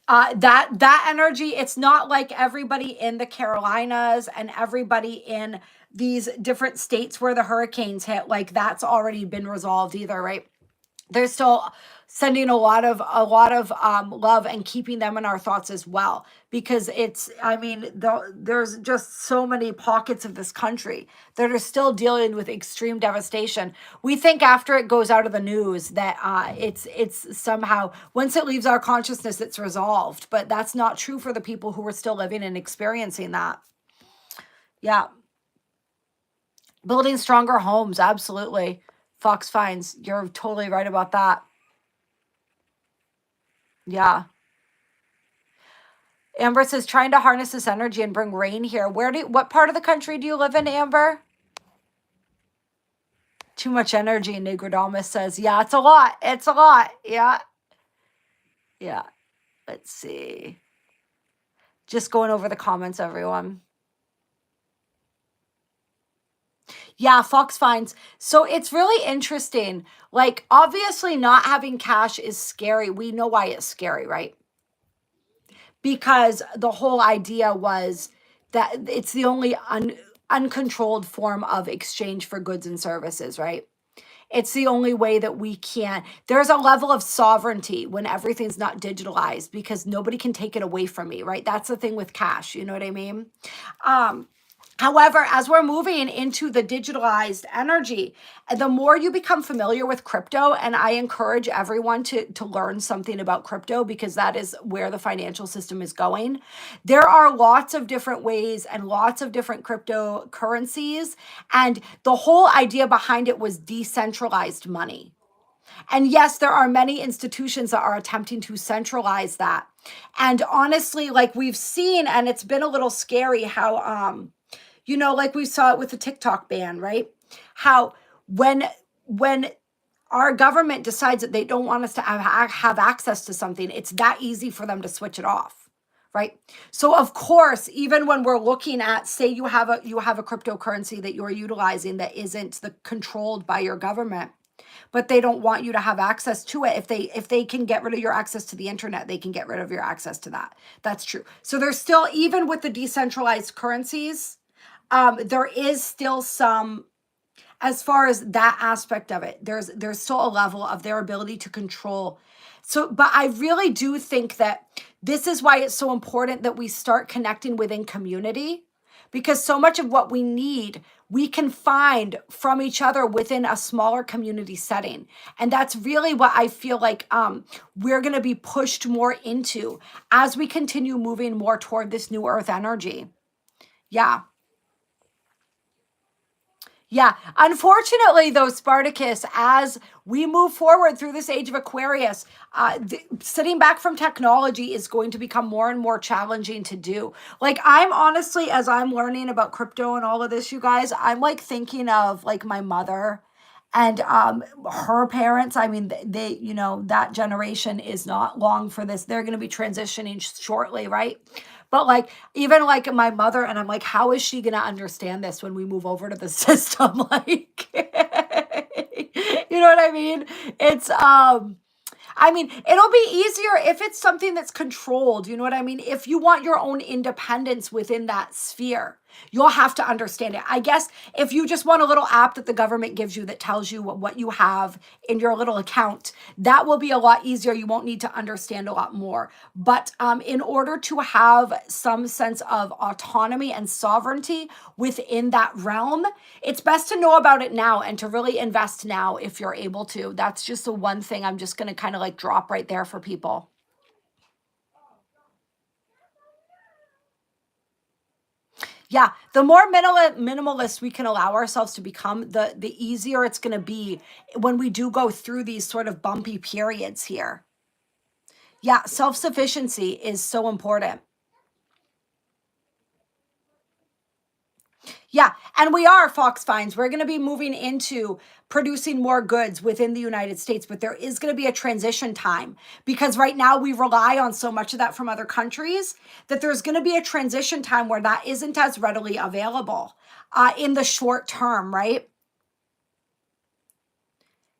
That energy, it's not like everybody in the Carolinas and everybody in these different states where the hurricanes hit, like, that's already been resolved either, right? There's still sending a lot of love and keeping them in our thoughts as well, because it's, I mean, there's just so many pockets of this country that are still dealing with extreme devastation. We think after it goes out of the news that it's somehow, once it leaves our consciousness, it's resolved, but that's not true for the people who are still living and experiencing that. Yeah. Building stronger homes, absolutely. Fox Finds, you're totally right about that. Yeah. Amber says, trying to harness this energy and bring rain here. What part of the country do you live in, Amber? Too much energy, Negrodamus says. Yeah, it's a lot. It's a lot. Yeah. Yeah. Let's see. Just going over the comments, everyone. Yeah, Fox Finds. So it's really interesting. Like, obviously, not having cash is scary. We know why it's scary, right? Because the whole idea was that it's the only uncontrolled form of exchange for goods and services, right? It's the only way that we can. There's a level of sovereignty when everything's not digitalized, because nobody can take it away from me, right? That's the thing with cash. You know what I mean? However, as we're moving into the digitalized energy, the more you become familiar with crypto, and I encourage everyone to learn something about crypto, because that is where the financial system is going. There are lots of different ways and lots of different cryptocurrencies. And the whole idea behind it was decentralized money. And yes, there are many institutions that are attempting to centralize that. And honestly, like we've seen, and it's been a little scary how, like we saw it with the TikTok ban, right? How when our government decides that they don't want us to have access to something, it's that easy for them to switch it off, right? So of course, even when we're looking at, say you have a cryptocurrency that you're utilizing that isn't controlled by your government, but they don't want you to have access to it. If they can get rid of your access to the internet, they can get rid of your access to that. That's true. So there's still, even with the decentralized currencies, there is still some, as far as that aspect of it, there's still a level of their ability to control. So, but I really do think that this is why it's so important that we start connecting within community, because so much of what we need, we can find from each other within a smaller community setting. And that's really what I feel like we're going to be pushed more into as we continue moving more toward this new earth energy. Yeah. Yeah, unfortunately, though, Spartacus, as we move forward through this age of Aquarius, sitting back from technology is going to become more and more challenging to do. Like, I'm honestly, as I'm learning about crypto and all of this, you guys, I'm like thinking of like my mother and her parents. I mean, they, that generation is not long for this. They're going to be transitioning shortly, right? But like, even like my mother, and I'm like, how is she going to understand this when we move over to the system? Like, you know what I mean? It's, I mean, it'll be easier if it's something that's controlled. You know what I mean? If you want your own independence within that sphere, you'll have to understand it. I guess if you just want a little app that the government gives you that tells you what you have in your little account, that will be a lot easier. You won't need to understand a lot more. But in order to have some sense of autonomy and sovereignty within that realm, it's best to know about it now and to really invest now if you're able to. That's just the one thing I'm just going to kind of like drop right there for people. Yeah, the more minimalist we can allow ourselves to become, the easier it's going to be when we do go through these sort of bumpy periods here. Yeah, self-sufficiency is so important. Yeah, and we are, Fox Finds. We're going to be moving into producing more goods within the United States, but there is going to be a transition time, because right now we rely on so much of that from other countries that there's going to be a transition time where that isn't as readily available in the short term, right?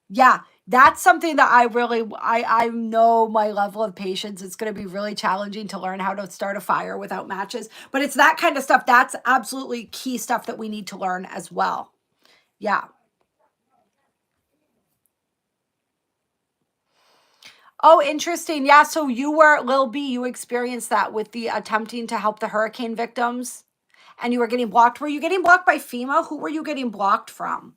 Yeah, that's something that I know my level of patience. It's going to be really challenging to learn how to start a fire without matches, but it's that kind of stuff. That's absolutely key stuff that we need to learn as well. Yeah. Oh, interesting. Yeah. So you were, Lil B, you experienced that with the attempting to help the hurricane victims and you were getting blocked. Were you getting blocked by FEMA? Who were you getting blocked from?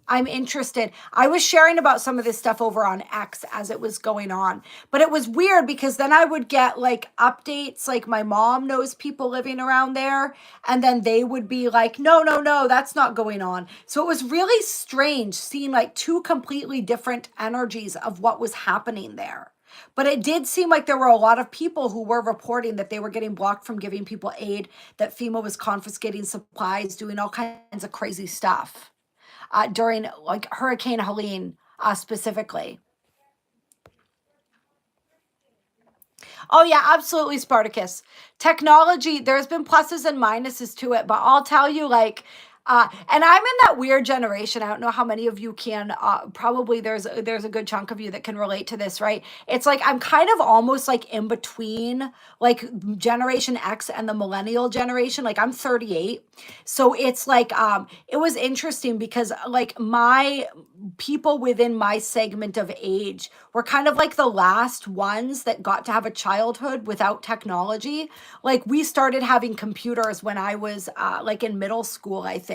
I'm interested. I was sharing about some of this stuff over on X as it was going on. But it was weird because then I would get like updates, like my mom knows people living around there. And then they would be like, no, no, no, that's not going on. So it was really strange seeing like two completely different energies of what was happening there. But it did seem like there were a lot of people who were reporting that they were getting blocked from giving people aid, that FEMA was confiscating supplies, doing all kinds of crazy stuff during like Hurricane Helene specifically. Oh yeah, absolutely, Spartacus. Technology, there's been pluses and minuses to it, but I'll tell you, like, and I'm in that weird generation. I don't know how many of you can. Probably there's a good chunk of you that can relate to this, right? It's like I'm kind of almost like in between, like Generation X and the Millennial generation. Like I'm 38, so it's like it was interesting because like my people within my segment of age were kind of like the last ones that got to have a childhood without technology. Like we started having computers when I was like in middle school, I think.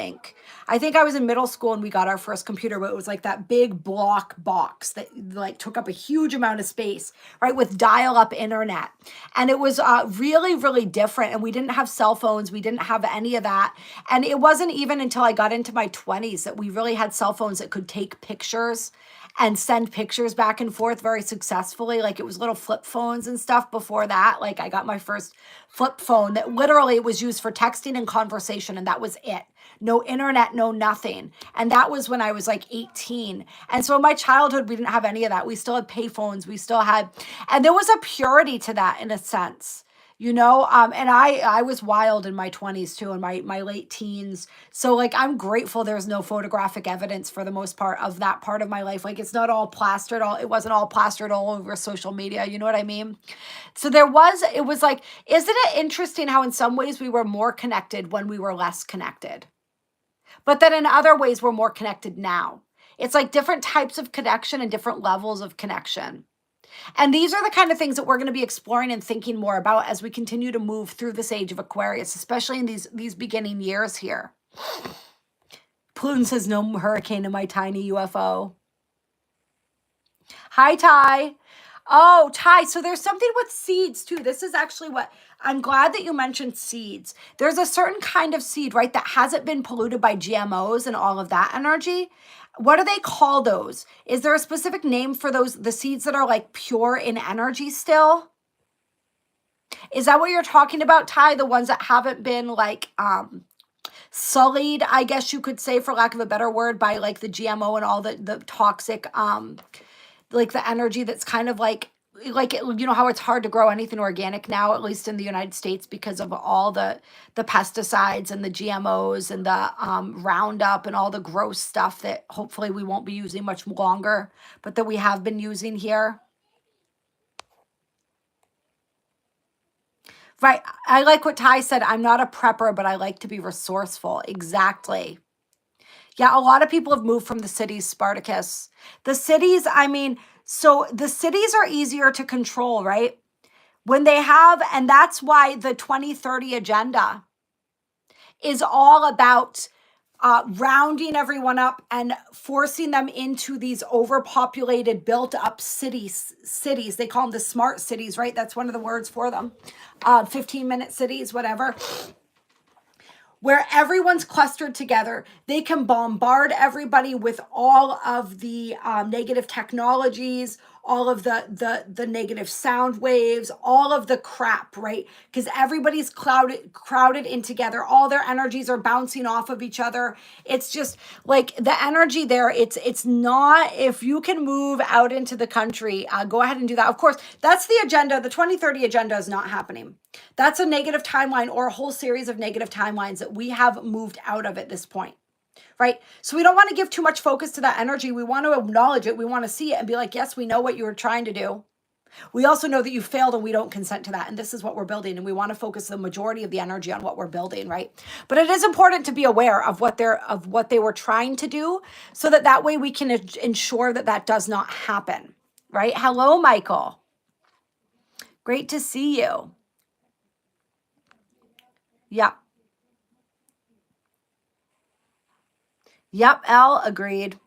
I think I was in middle school and we got our first computer, but it was like that big block box that like took up a huge amount of space, right? With dial-up internet. And it was really, really different. And we didn't have cell phones. We didn't have any of that. And it wasn't even until I got into my 20s that we really had cell phones that could take pictures and send pictures back and forth very successfully. Like it was little flip phones and stuff before that. Like I got my first flip phone that literally was used for texting and conversation, and that was it. No internet, no nothing. And that was when I was like 18. And so in my childhood, we didn't have any of that. We still had pay phones. We still had, and there was a purity to that in a sense. And I was wild in my 20s too, in my late teens. So like I'm grateful there's no photographic evidence for the most part of that part of my life. Like it's not all plastered, it wasn't all plastered all over social media, you know what I mean? So it was like, isn't it interesting how in some ways we were more connected when we were less connected? But then in other ways we're more connected now. It's like different types of connection and different levels of connection. And these are the kind of things that we're going to be exploring and thinking more about as we continue to move through this age of Aquarius, especially in these beginning years here. Pluton says no hurricane in my tiny UFO. Hi, Ty. Oh, Ty. So there's something with seeds too. This is actually what I'm glad that you mentioned seeds. There's a certain kind of seed, right, that hasn't been polluted by GMOs and all of that energy. What do they call those? Is there a specific name for those, the seeds that are like pure in energy still? Is that what you're talking about, Ty? The ones that haven't been like sullied, I guess you could say, for lack of a better word, by like the GMO and all the toxic like the energy that's kind of like you know how it's hard to grow anything organic now, at least in the United States, because of all the pesticides and the GMOs and the Roundup and all the gross stuff that hopefully we won't be using much longer, but that we have been using here. Right. I like what Ty said. I'm not a prepper, but I like to be resourceful. Exactly. Yeah, a lot of people have moved from the cities, Spartacus. The cities, I mean, so the cities are easier to control, right? When they have, and that's why the 2030 agenda is all about rounding everyone up and forcing them into these overpopulated, built-up cities. They call them the smart cities, right? That's one of the words for them. 15-minute cities, whatever, where everyone's clustered together. They can bombard everybody with all of the negative technologies, all of the negative sound waves, all of the crap, right? Because everybody's crowded in together. All their energies are bouncing off of each other. It's just like the energy there. It's not, if you can move out into the country, go ahead and do that. Of course, that's the agenda. The 2030 agenda is not happening. That's a negative timeline, or a whole series of negative timelines that we have moved out of at this point. Right? So we don't want to give too much focus to that energy. We want to acknowledge it. We want to see it and be like, yes, we know what you were trying to do. We also know that you failed and we don't consent to that. And this is what we're building. And we want to focus the majority of the energy on what we're building, right? But it is important to be aware of what they were trying to do, so that way we can ensure that that does not happen. right? Hello, Michael. Great to see you. Yep. Yep, Elle, agreed.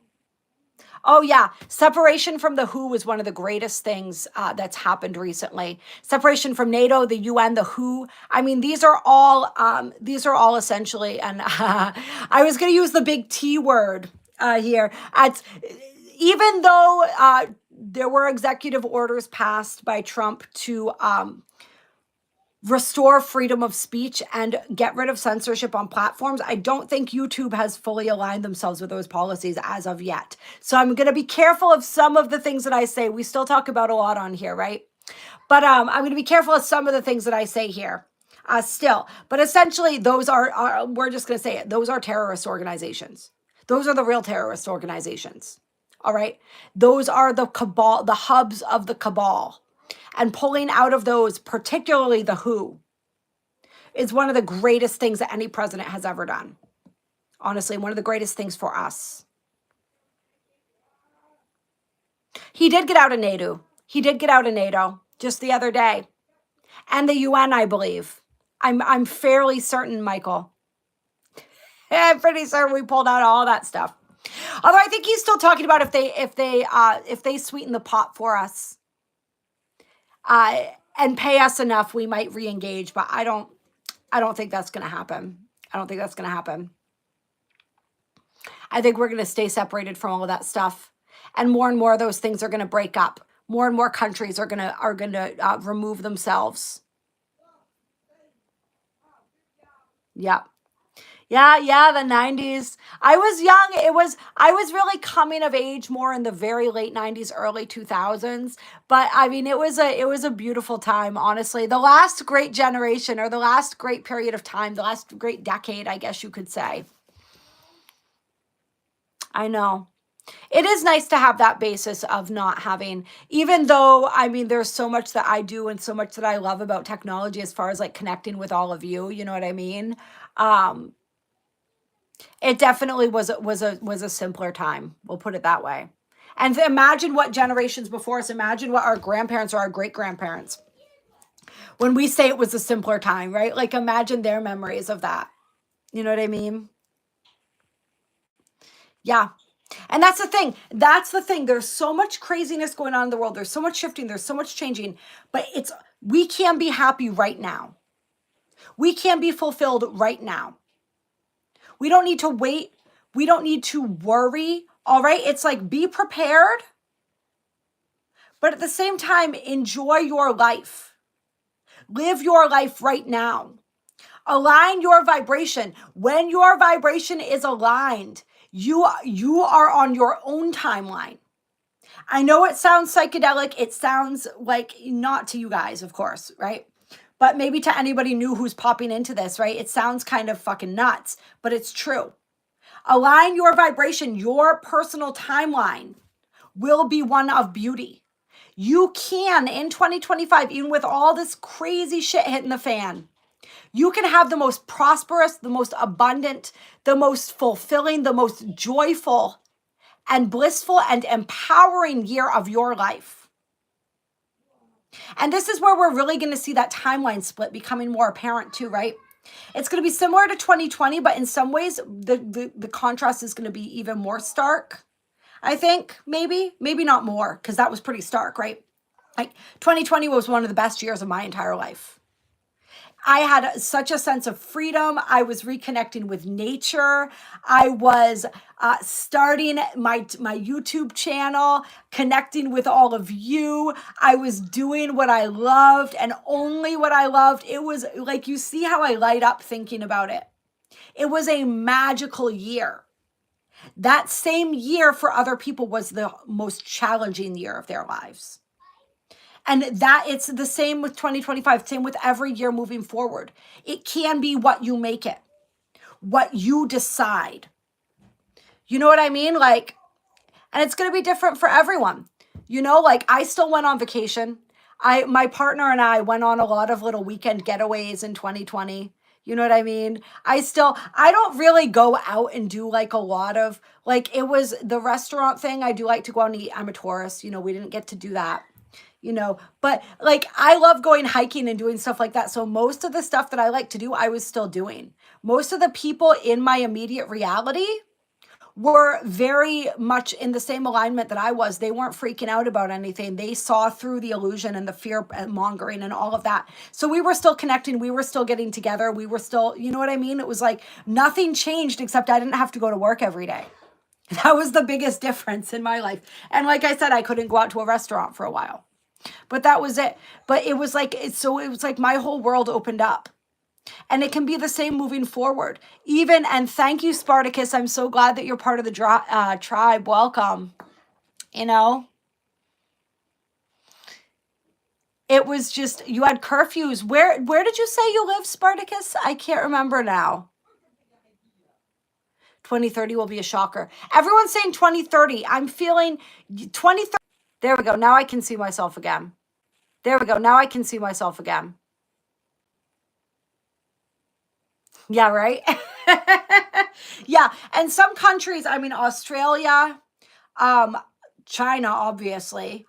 Oh, yeah. Separation from the WHO was one of the greatest things that's happened recently. Separation from NATO, the UN, the WHO. I mean, these are all essentially, and I was going to use the big T word here. Even though there were executive orders passed by Trump to restore freedom of speech and get rid of censorship on platforms, I don't think YouTube has fully aligned themselves with those policies as of yet. So I'm going to be careful of some of the things that I say. We still talk about a lot on here, right? But I'm going to be careful of some of the things that I say here still. But essentially, those are we're just going to say it. Those are terrorist organizations. Those are the real terrorist organizations. All right. Those are the cabal, the hubs of the cabal. And pulling out of those, particularly the WHO, is one of the greatest things that any president has ever done. Honestly, one of the greatest things for us. He did get out of NATO. He did get out of NATO just the other day. And the UN, I believe. I'm fairly certain, Michael. I'm pretty certain we pulled out all that stuff. Although I think he's still talking about if they sweeten the pot for us. And pay us enough, we might re-engage, but I don't think that's going to happen. I don't think that's going to happen. I think we're going to stay separated from all of that stuff, and more of those things are going to break up. More and more countries are going to remove themselves. Yeah. Yeah, the 90s. I was young. I was really coming of age more in the very late 90s, early 2000s. But I mean, it was a beautiful time, honestly. The last great generation, or the last great period of time, the last great decade, I guess you could say. I know. It is nice to have that basis of not having, even though, I mean, there's so much that I do and so much that I love about technology as far as like connecting with all of you, you know what I mean? It definitely was a simpler time. We'll put it that way. And imagine what generations before us, imagine what our grandparents or our great grandparents, when we say it was a simpler time, right? Like imagine their memories of that. You know what I mean? Yeah. And that's the thing. That's the thing. There's so much craziness going on in the world. There's so much shifting. There's so much changing. But we can be happy right now. We can be fulfilled right now. We don't need to wait. We don't need to worry. All right. It's like be prepared. But at the same time, enjoy your life. Live your life right now. Align your vibration. When your vibration is aligned, you are on your own timeline. I know it sounds psychedelic. It sounds like, not to you guys, of course, right? But maybe to anybody new who's popping into this, right? It sounds kind of fucking nuts, but it's true. Align your vibration. Your personal timeline will be one of beauty. You can, in 2025, even with all this crazy shit hitting the fan, you can have the most prosperous, the most abundant, the most fulfilling, the most joyful and blissful and empowering year of your life. And this is where we're really going to see that timeline split becoming more apparent too, right? It's going to be similar to 2020, but in some ways, the contrast is going to be even more stark. I think maybe not more, because that was pretty stark, right? Like 2020 was one of the best years of my entire life. I had such a sense of freedom. I was reconnecting with nature. I was starting my YouTube channel, connecting with all of you. I was doing what I loved and only what I loved. It was like, you see how I light up thinking about it. It was a magical year. That same year for other people was the most challenging year of their lives. And that it's the same with 2025, same with every year moving forward. It can be what you make it, what you decide. You know what I mean? Like, and it's going to be different for everyone. You know, like I still went on vacation. My partner and I went on a lot of little weekend getaways in 2020. You know what I mean? I don't really go out and do like a lot of, like, it was the restaurant thing. I do like to go out and eat. I'm a tourist. We didn't get to do that, but like, I love going hiking and doing stuff like that. So most of the stuff that I like to do, I was still doing. Most of the people in my immediate reality were very much in the same alignment that I was. They weren't freaking out about anything. They saw through the illusion and the fear mongering and all of that. So we were still connecting. We were still getting together. We were still, you know what I mean? It was like nothing changed except I didn't have to go to work every day. That was the biggest difference in my life. And like I said, I couldn't go out to a restaurant for a while, but that was it. But it was like, it was like my whole world opened up. And it can be the same moving forward. And thank you, Spartacus. I'm so glad that you're part of the tribe. Welcome. It was just, you had curfews. Where did you say you live, Spartacus? I can't remember now. 2030 will be a shocker. Everyone's saying 2030. I'm feeling 2030. There we go. Now I can see myself again. There we go. Now I can see myself again. Yeah, right? Yeah. And some countries, I mean, Australia, China, obviously,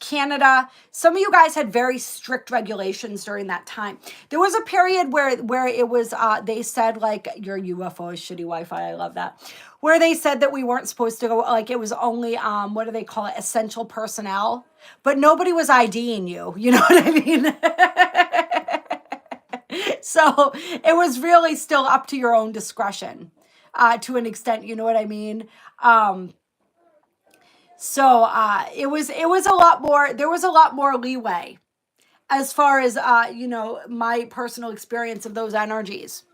Canada, some of you guys had very strict regulations during that time. There was a period where it was, they said, like, your UFO is shitty Wi-Fi. I love that. Where they said that we weren't supposed to go, like, it was only, what do they call it? Essential personnel. But nobody was IDing you. You know what I mean? So it was really still up to your own discretion, to an extent, you know what I mean? So it was a lot more, there was a lot more leeway as far as, my personal experience of those energies.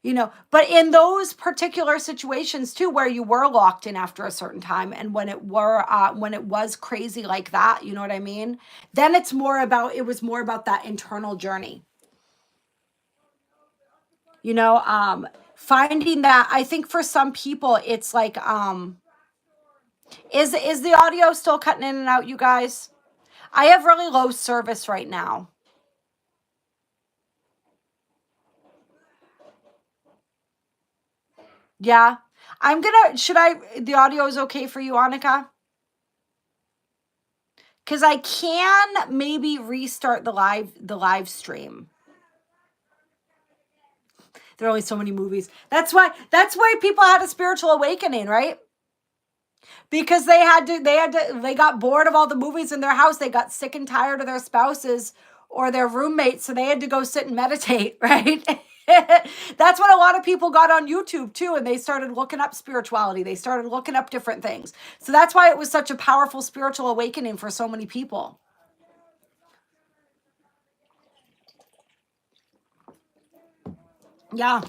But in those particular situations too, where you were locked in after a certain time, and when it was crazy like that, you know what I mean? Then it was more about that internal journey. Finding that, I think for some people, it's like, is the audio still cutting in and out, you guys? I have really low service right now. Yeah. The audio is okay for you, Annika? Because I can maybe restart the live stream. There are only so many movies. That's why people had a spiritual awakening, right? Because they got bored of all the movies in their house. They got sick and tired of their spouses or their roommates, so they had to go sit and meditate, right? That's what a lot of people got on YouTube too, and they started looking up spirituality. They started looking up different things. So that's why it was such a powerful spiritual awakening for so many people. Yeah.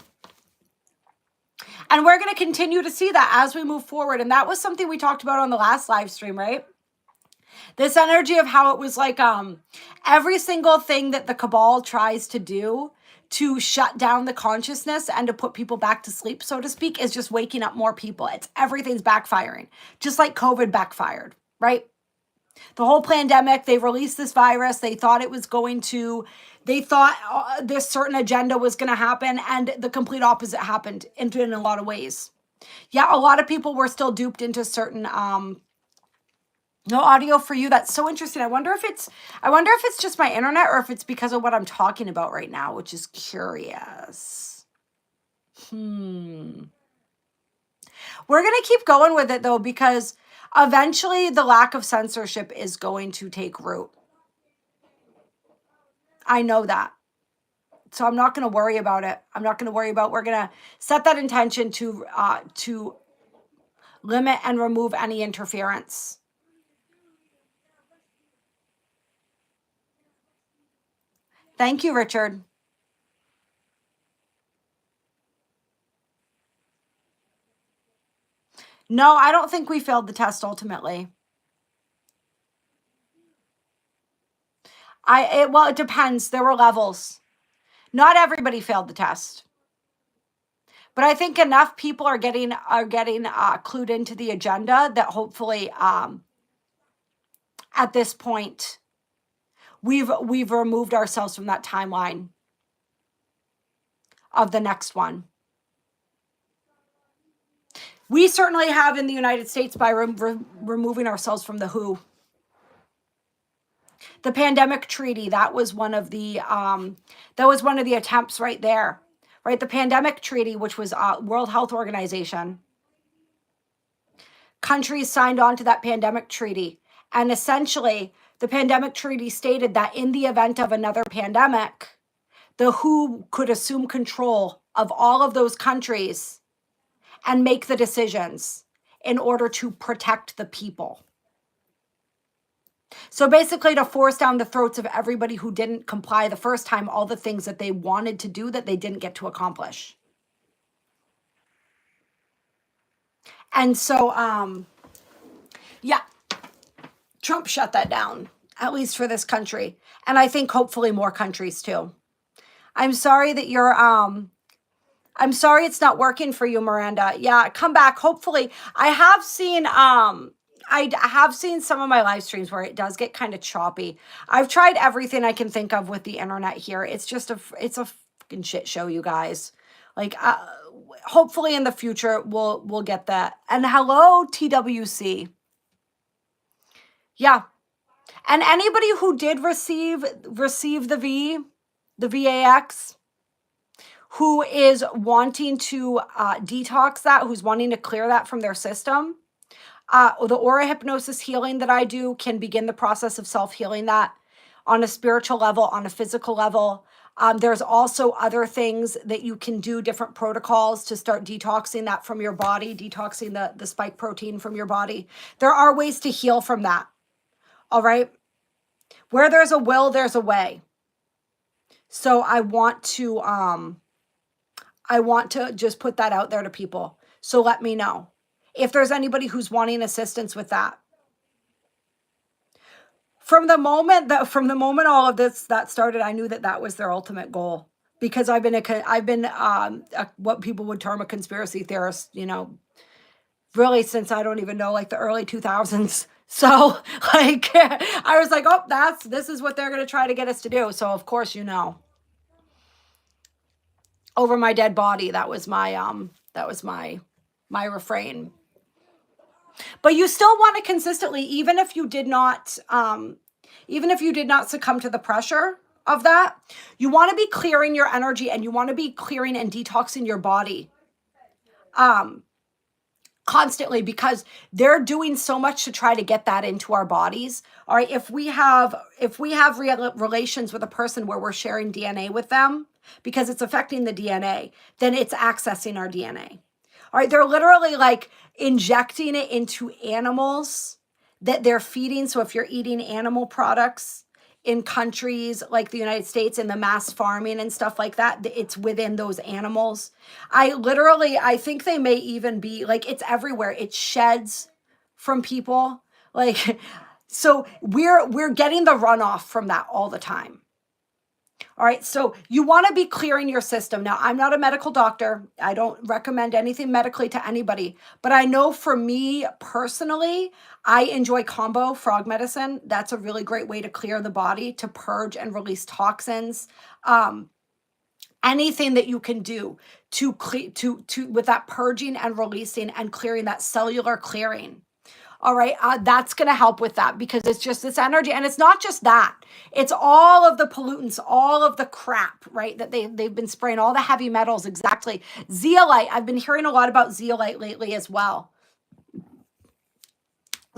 And we're going to continue to see that as we move forward. And that was something we talked about on the last live stream, right? This energy of how it was like every single thing that the cabal tries to do to shut down the consciousness and to put people back to sleep, so to speak, is just waking up more people. Everything's backfiring, just like COVID backfired, right? The whole pandemic, they released this virus. They thought this certain agenda was going to happen, and the complete opposite happened in a lot of ways. Yeah, a lot of people were still duped into certain, no audio for you. That's so interesting. I wonder if it's just my internet or if it's because of what I'm talking about right now, which is curious. We're going to keep going with it though, because eventually the lack of censorship is going to take root. I know that. So I'm not going to worry about it. We're going to set that intention to limit and remove any interference. Thank you, Richard. No, I don't think we failed the test ultimately. It depends. There were levels. Not everybody failed the test. But I think enough people are getting clued into the agenda that hopefully at this point we've removed ourselves from that timeline of the next one. We certainly have in the United States by removing ourselves from the WHO. The pandemic treaty, that was one of the attempts right there, right? The pandemic treaty, which was World Health Organization. Countries signed on to that pandemic treaty. And essentially, the pandemic treaty stated that in the event of another pandemic, the WHO could assume control of all of those countries and make the decisions in order to protect the people. So basically to force down the throats of everybody who didn't comply the first time, all the things that they wanted to do that they didn't get to accomplish. And so, yeah, Trump shut that down, at least for this country. And I think hopefully more countries too. I'm sorry that you're, I'm sorry it's not working for you, Miranda. Yeah, come back. Hopefully, I have seen some of my live streams where it does get kind of choppy. I've tried everything I can think of with the internet here. It's just it's a fucking shit show, you guys. Like, hopefully in the future we'll get that. And hello, TWC. Yeah. And anybody who did receive the VAX, who is wanting to detox that, who's wanting to clear that from their system, the aura hypnosis healing that I do can begin the process of self-healing that on a spiritual level, on a physical level. There's also other things that you can do, different protocols to start detoxing that from your body, detoxing the spike protein from your body. There are ways to heal from that. All right. Where there's a will, there's a way. So I want to just put that out there to people. So let me know if there's anybody who's wanting assistance with that. From the moment all of that started, I knew that was their ultimate goal, because I've been what people would term a conspiracy theorist, you know, really since I don't even know, like the early 2000s. So like I was like, oh, this is what they're going to try to get us to do. So of course, you know, over my dead body, that was my refrain. But you still want to consistently, even if you did not succumb to the pressure of that, you want to be clearing your energy, and you want to be clearing and detoxing your body constantly, because they're doing so much to try to get that into our bodies. All right, if we have relations with a person where we're sharing DNA with them because it's affecting the DNA, then it's accessing our DNA. All right, they're literally like injecting it into animals that they're feeding. So if you're eating animal products in countries like the United States and the mass farming and stuff like that, it's within those animals. I think they may even be like, it's everywhere. It sheds from people. Like, so we're getting the runoff from that all the time. All right, so you want to be clearing your system. Now, I'm not a medical doctor. I don't recommend anything medically to anybody, but I know for me personally, I enjoy combo frog medicine. That's a really great way to clear the body, to purge and release toxins. Anything that you can do to with that purging and releasing and clearing, that cellular clearing. All right, that's going to help with that, because it's just this energy. And it's not just that. It's all of the pollutants, all of the crap, right, that they've been spraying, all the heavy metals, exactly. Zeolite, I've been hearing a lot about zeolite lately as well.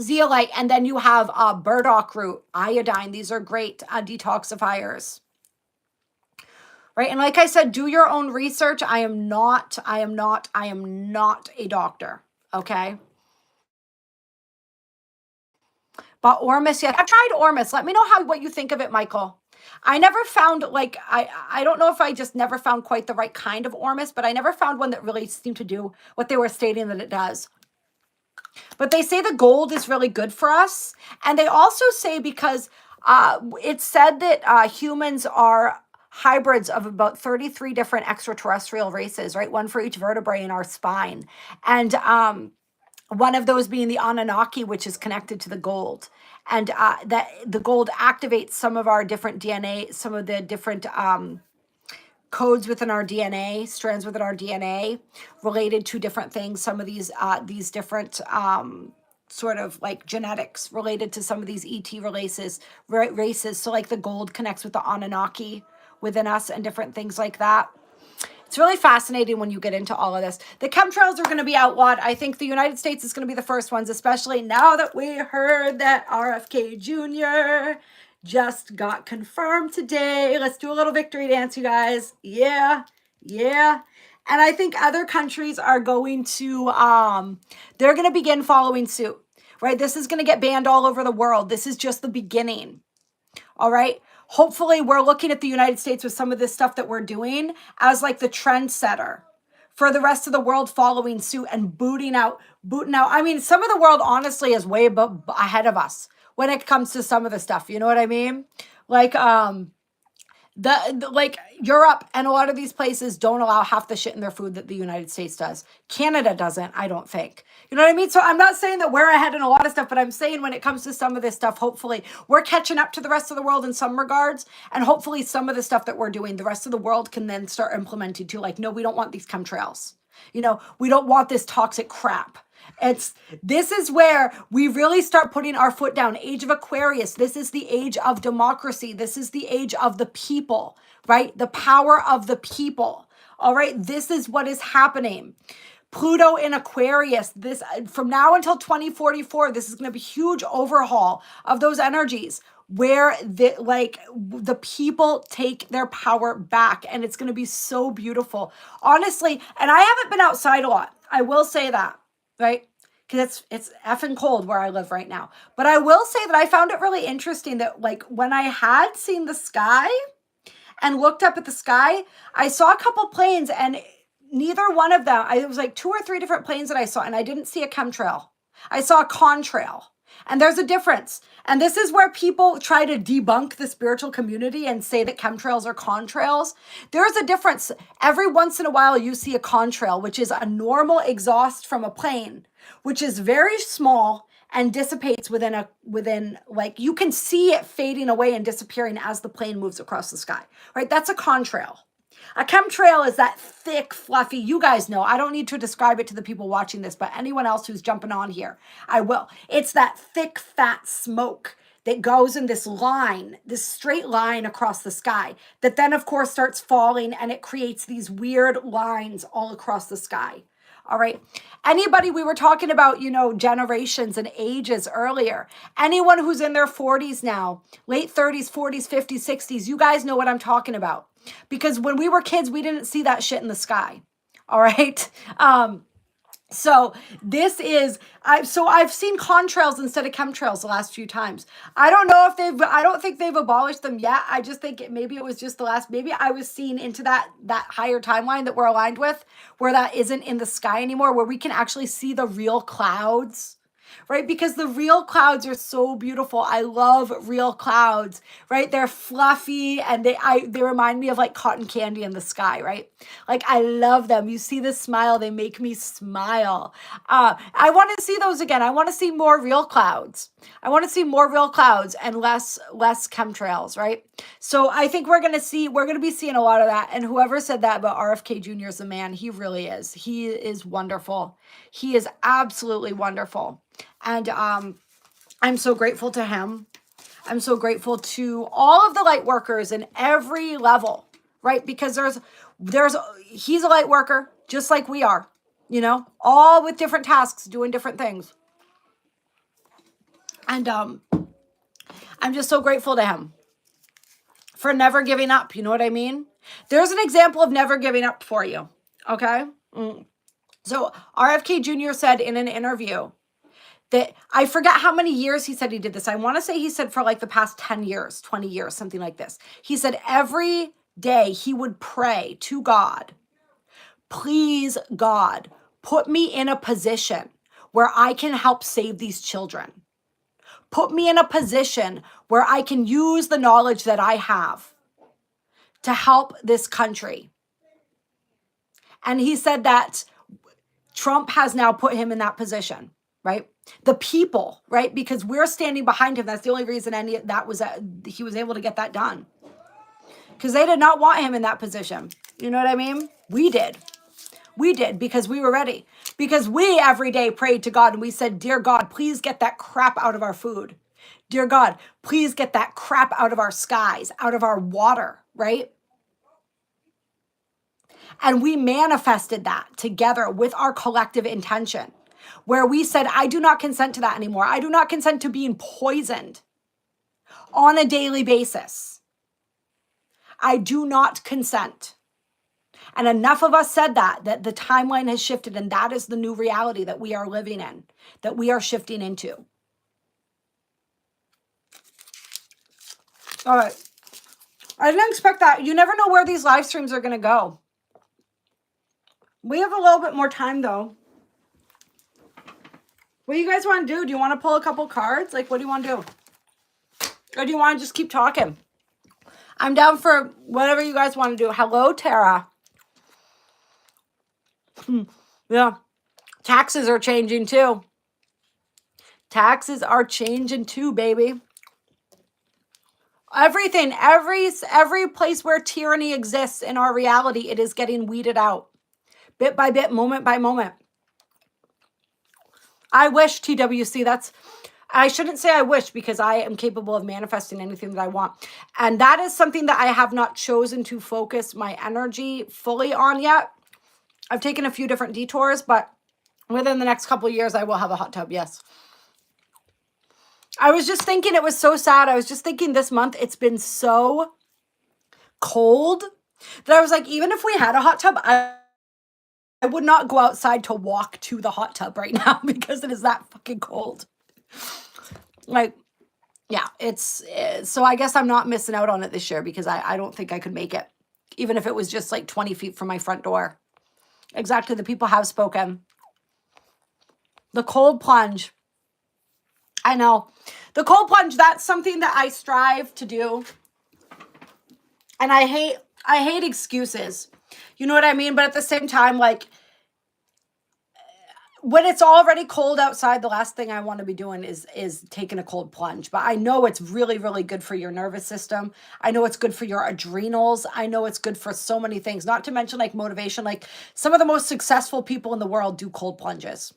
Zeolite, and then you have burdock root, iodine. These are great detoxifiers. Right, and like I said, do your own research. I am not a doctor, okay? But Ormus, yeah, I've tried Ormus. Let me know what you think of it, Michael. I never found, like, I don't know if I just never found quite the right kind of Ormus, but I never found one that really seemed to do what they were stating that it does. But they say the gold is really good for us. And they also say, because it's said that humans are hybrids of about 33 different extraterrestrial races, right? One for each vertebrae in our spine. And one of those being the Anunnaki, which is connected to the gold. and that the gold activates some of our different DNA, some of the different codes within our DNA, strands within our DNA related to different things. Some of these different sort of like genetics related to some of these ET races. So like the gold connects with the Anunnaki within us and different things like that. It's really fascinating when you get into all of this. The chemtrails are going to be outlawed. I think the United States is going to be the first ones, especially now that we heard that RFK Jr. just got confirmed today. Let's do a little victory dance, you guys. Yeah, yeah. And I think other countries are going to, they're going to begin following suit, right? This is going to get banned all over the world. This is just the beginning. All right. Hopefully we're looking at the United States with some of this stuff that we're doing as like the trendsetter for the rest of the world following suit and booting out. I mean, some of the world honestly is way ahead of us when it comes to some of the stuff. You know what I mean? Like, like Europe and a lot of these places don't allow half the shit in their food that the United States does. Canada doesn't, I don't think. You know what I mean? So I'm not saying that we're ahead in a lot of stuff, but I'm saying when it comes to some of this stuff, hopefully we're catching up to the rest of the world in some regards. And hopefully some of the stuff that we're doing, the rest of the world can then start implementing too. Like, no, we don't want these chemtrails. You know, we don't want this toxic crap. This is where we really start putting our foot down. Age of Aquarius. This is the age of democracy. This is the age of the people, right? The power of the people. All right. This is what is happening. Pluto in Aquarius. This from now until 2044, this is going to be a huge overhaul of those energies where the people take their power back, and it's going to be so beautiful. Honestly, and I haven't been outside a lot. I will say that. Right? Because it's effing cold where I live right now. But I will say that I found it really interesting that like when I had seen the sky and looked up at the sky, I saw a couple planes and neither one of them, it was like 2 or 3 different planes that I saw, and I didn't see a chemtrail. I saw a contrail. And there's a difference. And this is where people try to debunk the spiritual community and say that chemtrails are contrails. There's a difference. Every once in a while, you see a contrail, which is a normal exhaust from a plane, which is very small and dissipates within like, you can see it fading away and disappearing as the plane moves across the sky, right? That's a contrail. A chemtrail is that thick, fluffy, you guys know, I don't need to describe it to the people watching this, but anyone else who's jumping on here, I will. It's that thick, fat smoke that goes in this line, this straight line across the sky, that then of course starts falling and it creates these weird lines all across the sky. All right. Anybody, we were talking about, you know, generations and ages earlier. Anyone who's in their 40s now, late 30s, 40s, 50s, 60s, you guys know what I'm talking about. Because when we were kids, we didn't see that shit in the sky. All right. So this is, I've seen contrails instead of chemtrails the last few times. I don't think they've abolished them yet. I just think maybe it was just maybe I was seen into that higher timeline that we're aligned with, where that isn't in the sky anymore, where we can actually see the real clouds. Right? Because the real clouds are so beautiful. I love real clouds, right? They're fluffy and they remind me of like cotton candy in the sky, right? Like I love them. You see the smile, they make me smile. I want to see those again. I want to see more real clouds. I want to see more real clouds and less chemtrails, right? So I think we're going to be seeing a lot of that. And whoever said that about RFK Jr. is a man, he really is. He is wonderful. He is absolutely wonderful. And I'm so grateful to him. I'm so grateful to all of the light workers in every level, right? Because he's a light worker just like we are, you know, all with different tasks, doing different things. And I'm just so grateful to him for never giving up. You know what I mean? There's an example of never giving up for you. Okay. So RFK Jr. said in an interview that I forget how many years he said he did this. I want to say he said for like the past 10 years, 20 years, something like this. He said every day he would pray to God, please God, put me in a position where I can help save these children. Put me in a position where I can use the knowledge that I have to help this country. And he said that Trump has now put him in that position. right? The people, right? Because we're standing behind him. That's the only reason he was able to get that done. Because they did not want him in that position. You know what I mean? We did. We did because we were ready. Because we every day prayed to God and we said, dear God, please get that crap out of our food. Dear God, please get that crap out of our skies, out of our water, right? And we manifested that together with our collective intention, where we said, I do not consent to that anymore. I do not consent to being poisoned on a daily basis. I do not consent. And enough of us said that the timeline has shifted, and that is the new reality that we are living in, that we are shifting into. All right. I didn't expect that. You never know where these live streams are going to go. We have a little bit more time, though. What do you guys want to do? Do you want to pull a couple cards? Like, what do you want to do? Or do you want to just keep talking? I'm down for whatever you guys want to do. Hello, Tara. Yeah. Taxes are changing, too. Taxes are changing, too, baby. Everything, every place where tyranny exists in our reality, it is getting weeded out. Bit by bit, moment by moment. I wish, TWC, I shouldn't say I wish, because I am capable of manifesting anything that I want. And that is something that I have not chosen to focus my energy fully on yet. I've taken a few different detours, but within the next couple of years, I will have a hot tub, yes. I was just thinking it was so sad. I was just thinking this month it's been so cold that I was like, even if we had a hot tub, I would not go outside to walk to the hot tub right now because it is that fucking cold. Like, yeah, so I guess I'm not missing out on it this year because I don't think I could make it, even if it was just like 20 feet from my front door. Exactly. The people have spoken. The cold plunge. I know. The cold plunge, that's something that I strive to do. And I hate excuses. You know what I mean? But at the same time, like, when it's already cold outside, the last thing I want to be doing is taking a cold plunge. But I know it's really, really good for your nervous system. I know it's good for your adrenals. I know it's good for so many things, not to mention like motivation. Like some of the most successful people in the world do cold plunges.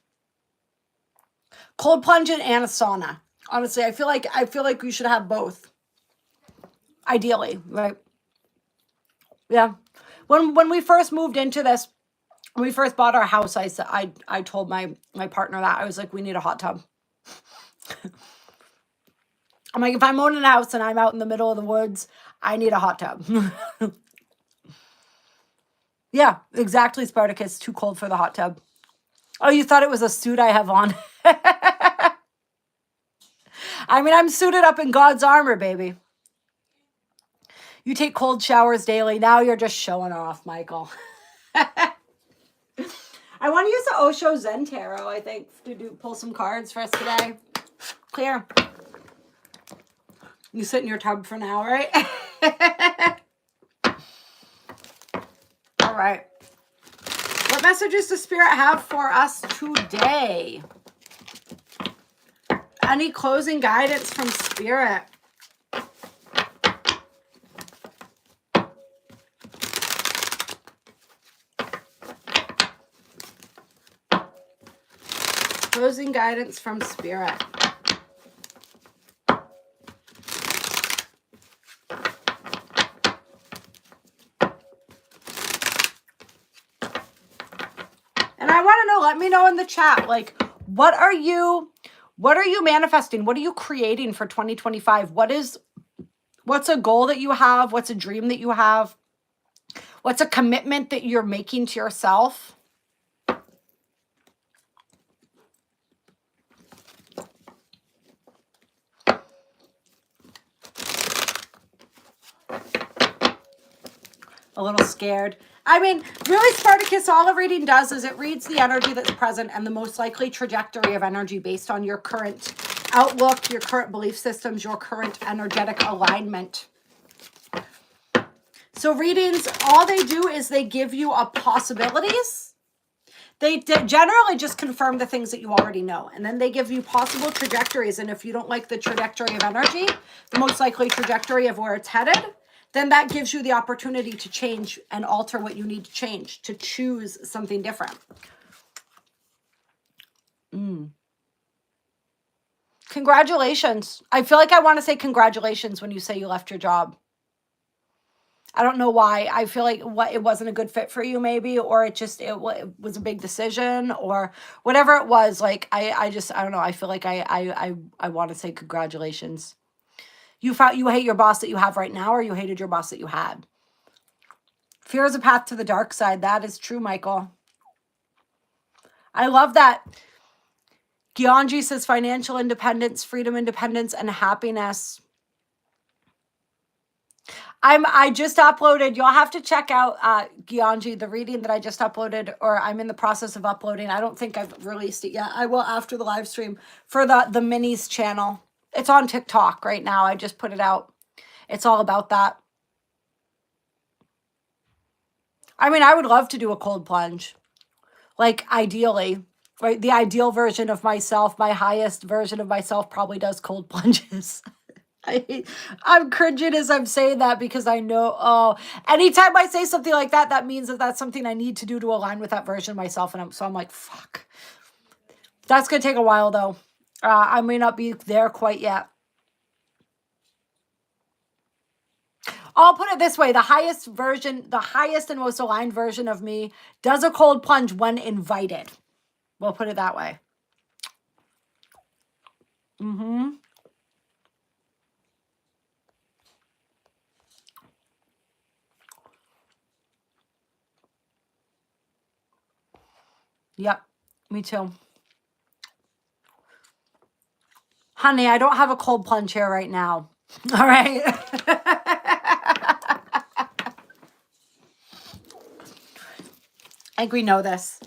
Cold plunge and a sauna. Honestly, I feel like we should have both. Ideally, right? Yeah. When we first moved into this, when we first bought our house, I told my partner that I was like, we need a hot tub. I'm like, if I'm owning a house and I'm out in the middle of the woods, I need a hot tub. Yeah, exactly, Spartacus. Too cold for the hot tub. Oh, you thought it was a suit I have on? I mean, I'm suited up in God's armor, baby. You take cold showers daily. Now you're just showing off, Michael. I want to use the Osho Zen Tarot, I think, to pull some cards for us today. Clear. You sit in your tub for now, right? All right. What messages does Spirit have for us today? Any closing guidance from Spirit? Closing guidance from Spirit. And I want to know, let me know in the chat, like, what are you manifesting? What are you creating for 2025? What's a goal that you have? What's a dream that you have? What's a commitment that you're making to yourself? A little scared. I mean, really, Spartacus, all a reading does is it reads the energy that's present and the most likely trajectory of energy based on your current outlook, your current belief systems, your current energetic alignment. So readings, all they do is they give you a possibilities. They generally just confirm the things that you already know. And then they give you possible trajectories. And if you don't like the trajectory of energy, the most likely trajectory of where it's headed, then that gives you the opportunity to change and alter what you need to change, to choose something different. Congratulations. I feel like I want to say congratulations when you say you left your job. I don't know why. I feel like it wasn't a good fit for you, maybe, or it was a big decision, or whatever it was. Like I don't know. I feel like I want to say congratulations. You hate your boss that you have right now, or you hated your boss that you had. Fear is a path to the dark side. That is true, Michael. I love that. Gyanji says financial independence, freedom, independence, and happiness. I just uploaded. You'll have to check out Gyanji, the reading that I just uploaded, or I'm in the process of uploading. I don't think I've released it yet. I will after the live stream for the minis channel. It's on TikTok right now. I just put it out. It's all about that. I mean, I would love to do a cold plunge. Like, ideally, right? The ideal version of myself, my highest version of myself probably does cold plunges. I'm cringing as I'm saying that because I know, anytime I say something like that, that means that that's something I need to do to align with that version of myself. And I'm like, fuck. That's going to take a while, though. I may not be there quite yet. I'll put it this way. The highest and most aligned version of me does a cold plunge when invited. We'll put it that way. Yep, me too. Honey, I don't have a cold plunge here right now. All right. I think we know this.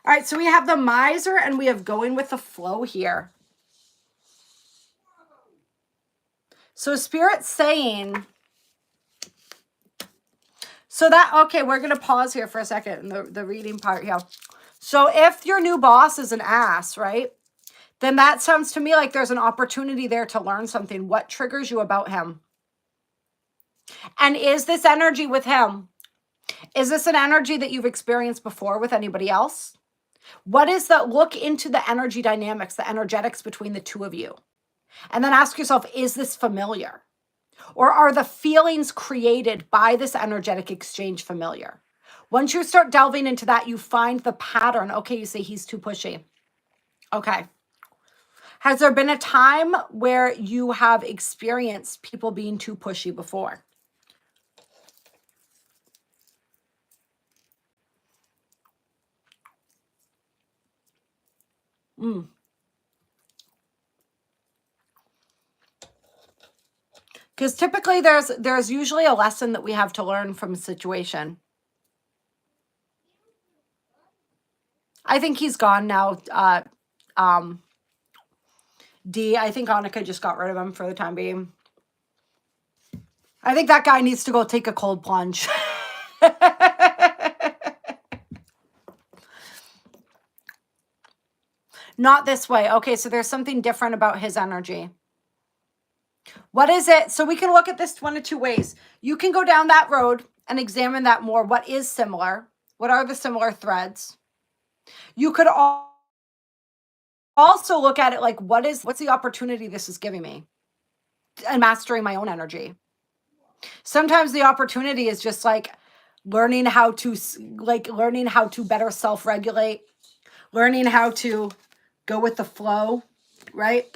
All right, so we have the miser and we have going with the flow here. So Spirit's saying, so that, okay, we're going to pause here for a second in the reading part here. So if your new boss is an ass, right, then that sounds to me like there's an opportunity there to learn something. What triggers you about him? And is this energy with him? Is this an energy that you've experienced before with anybody else? What is that? Look into the energy dynamics, the energetics between the two of you. And then ask yourself, is this familiar? Or are the feelings created by this energetic exchange familiar? Once you start delving into that, you find the pattern. Okay, you say he's too pushy. Okay. Has there been a time where you have experienced people being too pushy before? Because typically there's usually a lesson that we have to learn from a situation. I think he's gone now. D, I think Annika just got rid of him for the time being. I think that guy needs to go take a cold plunge. Not this way. Okay, so there's something different about his energy. What is it? So we can look at this one of two ways. You can go down that road and examine that more. What is similar? What are the similar threads? You could also look at it like, what's the opportunity this is giving me? And mastering my own energy. Sometimes the opportunity is just like learning how to better self-regulate, learning how to go with the flow, right?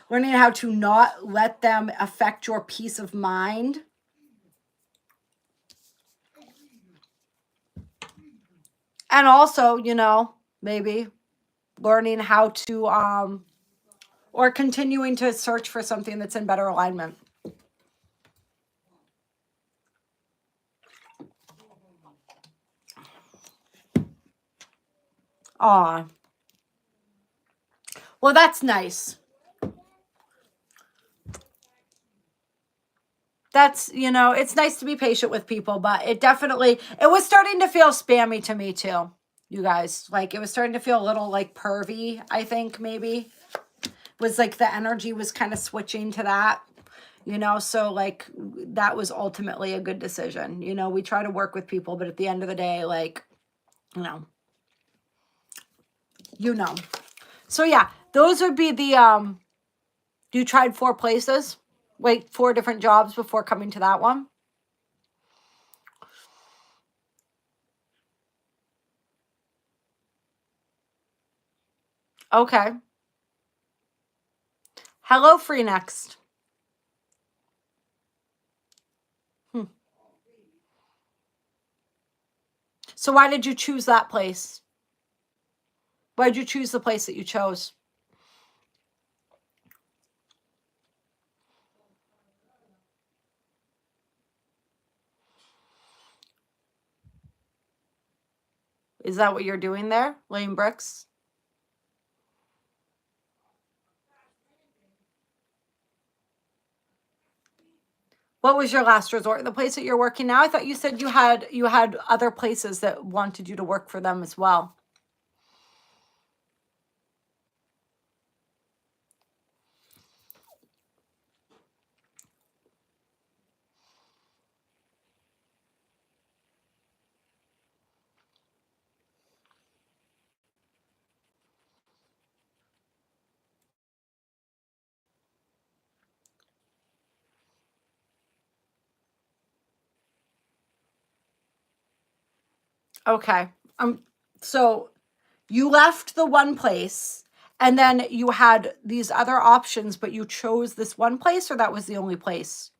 Learning how to not let them affect your peace of mind. And also, maybe learning how to, or continuing to search for something that's in better alignment. Aw. Well, that's nice. That's, it's nice to be patient with people, but it was starting to feel spammy to me too. you guys. Like, it was starting to feel a little like pervy, I think, maybe. Was like the energy was kind of switching to that, you know? So like, that was ultimately a good decision. You know, we try to work with people, but at the end of the day, like, you know. So yeah, those would be the, you tried 4 places, like 4 different jobs before coming to that one. Okay. Hello, Free Next. So why did you choose that place? Why did you choose the place that you chose? Is that what you're doing there? Laying bricks? What was your last resort? The place that you're working now? I thought you said you had other places that wanted you to work for them as well. Okay. So you left the one place and then you had these other options, but you chose this one place, or that was the only place?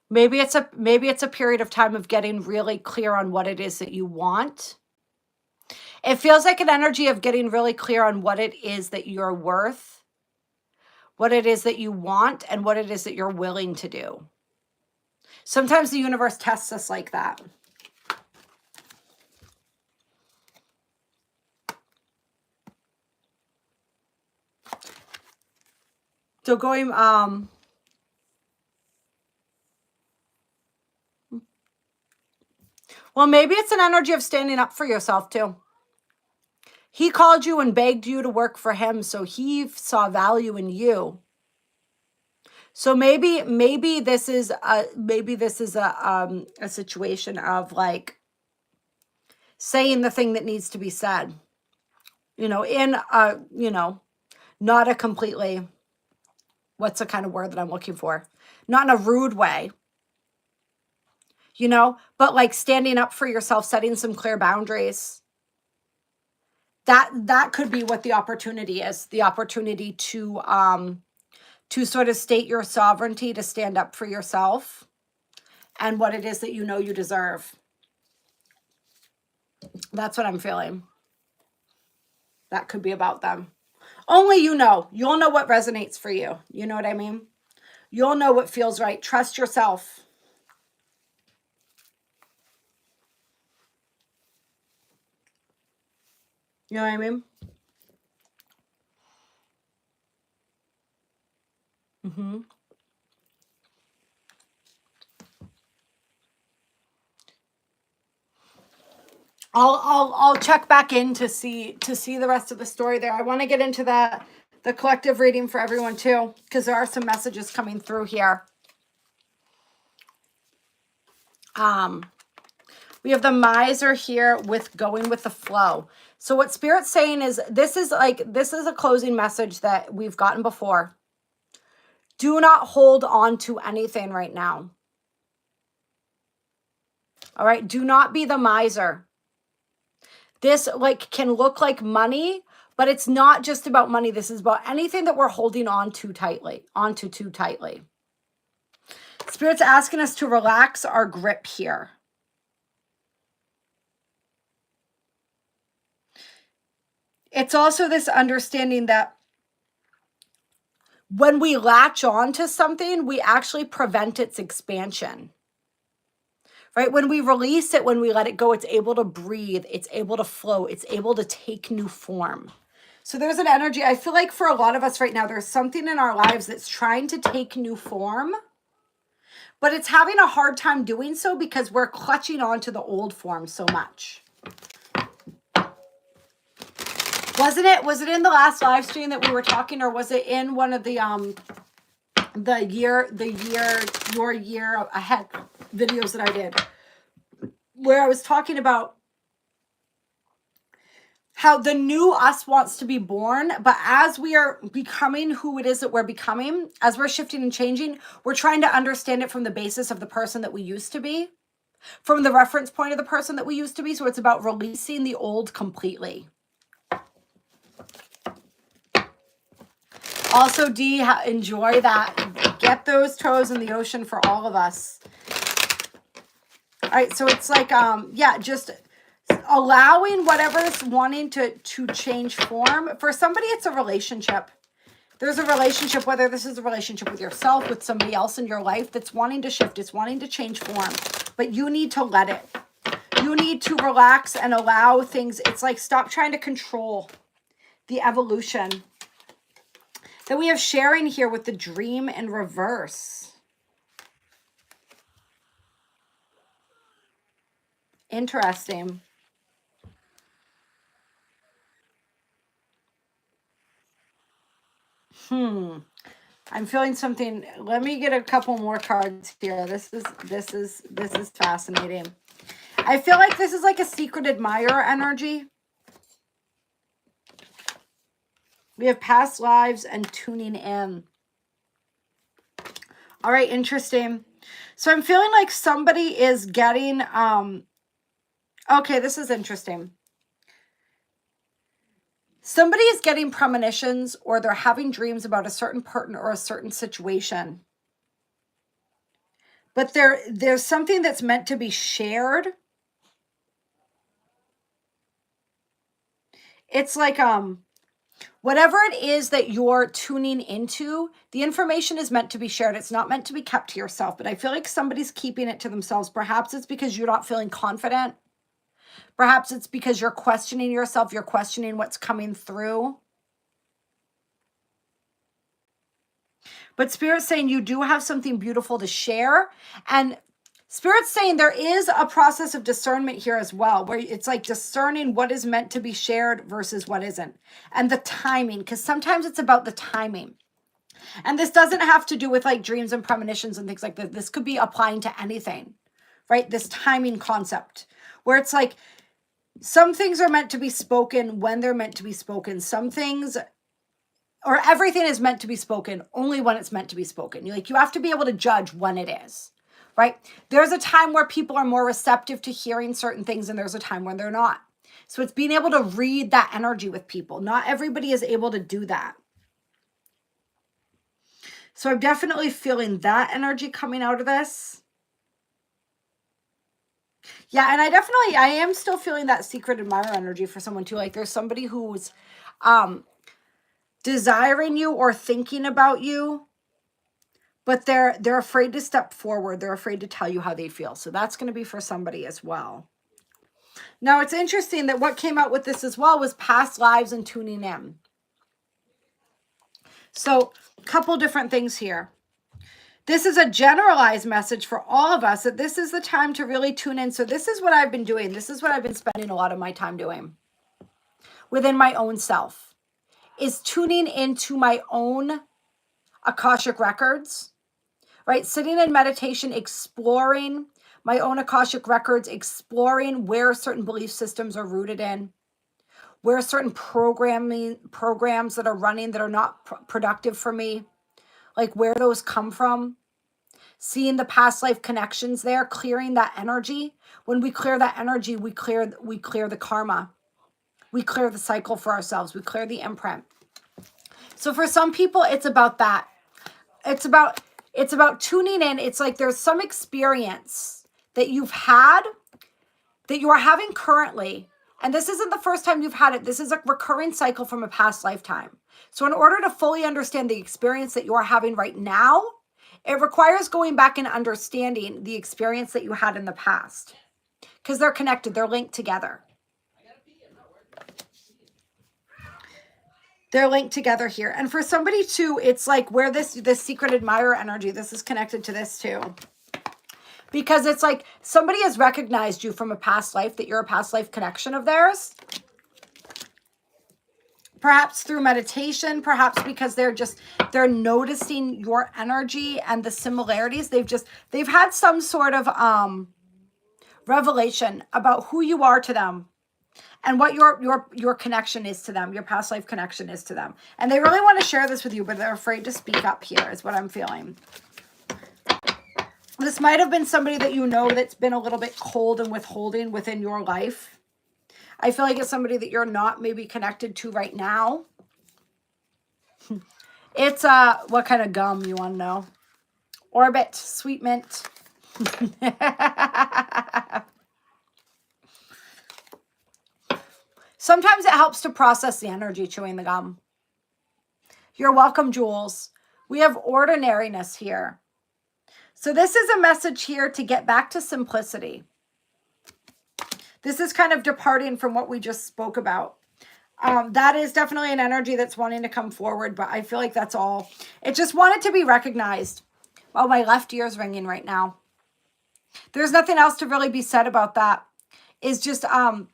Maybe it's a period of time of getting really clear on what it is that you want. It feels like an energy of getting really clear on what it is that you're worth, what it is that you want, and what it is that you're willing to do. Sometimes the universe tests us like that. So going, well, maybe it's an energy of standing up for yourself too. He called you and begged you to work for him, so he saw value in you. So maybe this is a situation of like saying the thing that needs to be said. You know, in a, you know, not a completely, what's the kind of word that I'm looking for? Not in a rude way, you know, but like standing up for yourself, setting some clear boundaries. That could be what the opportunity is. The opportunity to sort of state your sovereignty, to stand up for yourself and what it is that you know you deserve. That's what I'm feeling. That could be about them. Only you know. You'll know what resonates for you. You know what I mean? You'll know what feels right. Trust yourself. You know what I mean? Mm-hmm. I'll check back in to see the rest of the story there. I want to get into the collective reading for everyone too, because there are some messages coming through here. We have the miser here with going with the flow. So what Spirit's saying is this is a closing message that we've gotten before. Do not hold on to anything right now. All right. Do not be the miser. This like can look like money, but it's not just about money. This is about anything that we're holding on too tightly. Spirit's asking us to relax our grip here. It's also this understanding that when we latch on to something, we actually prevent its expansion. Right? When we release it, when we let it go, it's able to breathe, it's able to flow, it's able to take new form. So there's an energy. I feel like for a lot of us right now, there's something in our lives that's trying to take new form, but it's having a hard time doing so because we're clutching onto the old form so much. Was it in the last live stream that we were talking, or was it in one of the your year ahead videos that I did, where I was talking about how the new us wants to be born, but as we are becoming who it is that we're becoming, as we're shifting and changing, we're trying to understand it from the basis of the person that we used to be, from the reference point of the person that we used to be. So it's about releasing the old completely. Also, D, enjoy that. Get those toes in the ocean for all of us. All right, so it's like, yeah, just allowing whatever's wanting to change form. For somebody, it's a relationship. There's a relationship, whether this is a relationship with yourself, with somebody else in your life, that's wanting to shift, it's wanting to change form. But you need to let it. You need to relax and allow things. It's like, stop trying to control the evolution. Then we have sharing here with the dream in reverse. Interesting. I'm feeling something. Let me get a couple more cards here. This is fascinating. I feel like this is like a secret admirer energy. We have past lives and tuning in. All right, interesting. So I'm feeling like somebody is getting, okay, this is interesting. Somebody is getting premonitions, or they're having dreams about a certain person or a certain situation. But there's something that's meant to be shared. It's like, whatever it is that you're tuning into, the information is meant to be shared. It's not meant to be kept to yourself, but I feel like somebody's keeping it to themselves. Perhaps it's because you're not feeling confident. Perhaps it's because you're questioning yourself. You're questioning what's coming through. But Spirit's saying you do have something beautiful to share. And Spirit's saying there is a process of discernment here as well, where it's like discerning what is meant to be shared versus what isn't. And the timing, because sometimes it's about the timing. And this doesn't have to do with like dreams and premonitions and things like that. This could be applying to anything, right? This timing concept, where it's like some things are meant to be spoken when they're meant to be spoken. Some things, or everything is meant to be spoken only when it's meant to be spoken. You have to be able to judge when it is. Right? There's a time where people are more receptive to hearing certain things, and there's a time when they're not. So it's being able to read that energy with people. Not everybody is able to do that. So I'm definitely feeling that energy coming out of this. Yeah, and I am still feeling that secret admirer energy for someone too. Like there's somebody who's desiring you or thinking about you, but they're afraid to step forward. They're afraid to tell you how they feel. So that's going to be for somebody as well. Now, it's interesting that what came out with this as well was past lives and tuning in. So a couple different things here. This is a generalized message for all of us that this is the time to really tune in. So this is what I've been doing. This is what I've been spending a lot of my time doing within my own self, is tuning into my own Akashic records, right? Sitting in meditation, exploring my own Akashic records, exploring where certain belief systems are rooted in, where certain programs that are running that are not productive for me, like where those come from, seeing the past life connections there, clearing that energy. When we clear that energy, we clear the karma. We clear the cycle for ourselves. We clear the imprint. So for some people, it's about that. It's about tuning in. It's like there's some experience that you've had, that you are having currently. And this isn't the first time you've had it. This is a recurring cycle from a past lifetime. So in order to fully understand the experience that you are having right now, it requires going back and understanding the experience that you had in the past. Because they're connected. They're linked together. They're linked together here. And for somebody too, it's like where this secret admirer energy, this is connected to this too. Because it's like somebody has recognized you from a past life, that you're a past life connection of theirs. Perhaps through meditation, perhaps because they're noticing your energy and the similarities. They've had some sort of revelation about who you are to them and what your connection is to them, your past life connection is to them. And they really want to share this with you, but they're afraid to speak up here, is what I'm feeling. This might have been somebody that you know that's been a little bit cold and withholding within your life. I feel like it's somebody that you're not maybe connected to right now. It's what kind of gum you want to know? Orbit, sweet mint. Sometimes it helps to process the energy chewing the gum. You're welcome, Jules. We have ordinariness here. So this is a message here to get back to simplicity. This is kind of departing from what we just spoke about. That is definitely an energy that's wanting to come forward, but I feel like that's all. It just wanted to be recognized. Oh, my left ear is ringing right now. There's nothing else to really be said about that. It's just that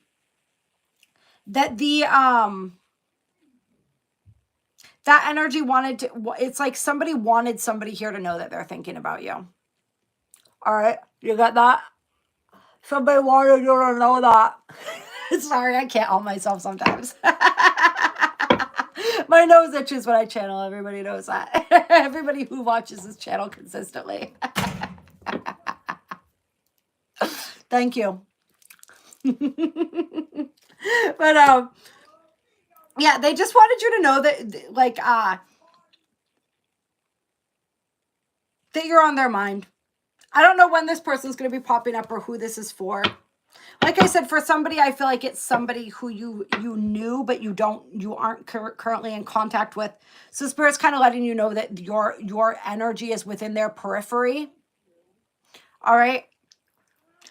that energy wanted to, it's like somebody wanted somebody here to know that they're thinking about you. All right, you got that? Somebody wanted you to know that. Sorry, I can't help myself sometimes. My nose itches when I channel. Everybody knows that. Everybody who watches this channel consistently. Thank you. But yeah, they just wanted you to know that, like, that you're on their mind. I don't know when this person's going to be popping up or who this is for. Like I said, for somebody, I feel like it's somebody who you knew, but you aren't currently in contact with. So Spirit's kind of letting you know that your energy is within their periphery. All right.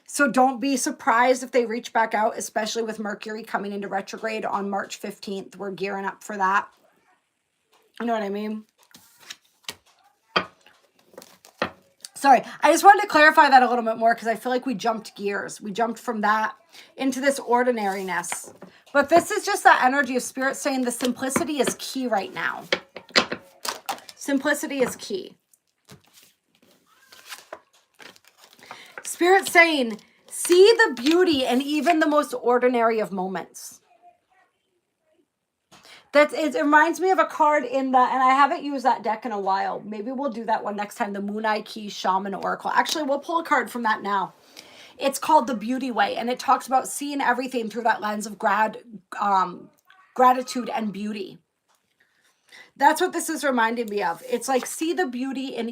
So don't be surprised if they reach back out, especially with Mercury coming into retrograde on March 15th. We're gearing up for that. You know what I mean? Sorry, I just wanted to clarify that a little bit more because I feel like we jumped gears. We jumped from that into this ordinariness. But this is just that energy of Spirit saying the simplicity is key right now. Simplicity is key. Spirit saying, see the beauty in even the most ordinary of moments. It reminds me of a card in the, and I haven't used that deck in a while. Maybe we'll do that one next time, the Moon Eye Key Shaman Oracle. Actually, we'll pull a card from that now. It's called The Beauty Way, and it talks about seeing everything through that lens of gratitude and beauty. That's what this is reminding me of. It's like, see the beauty in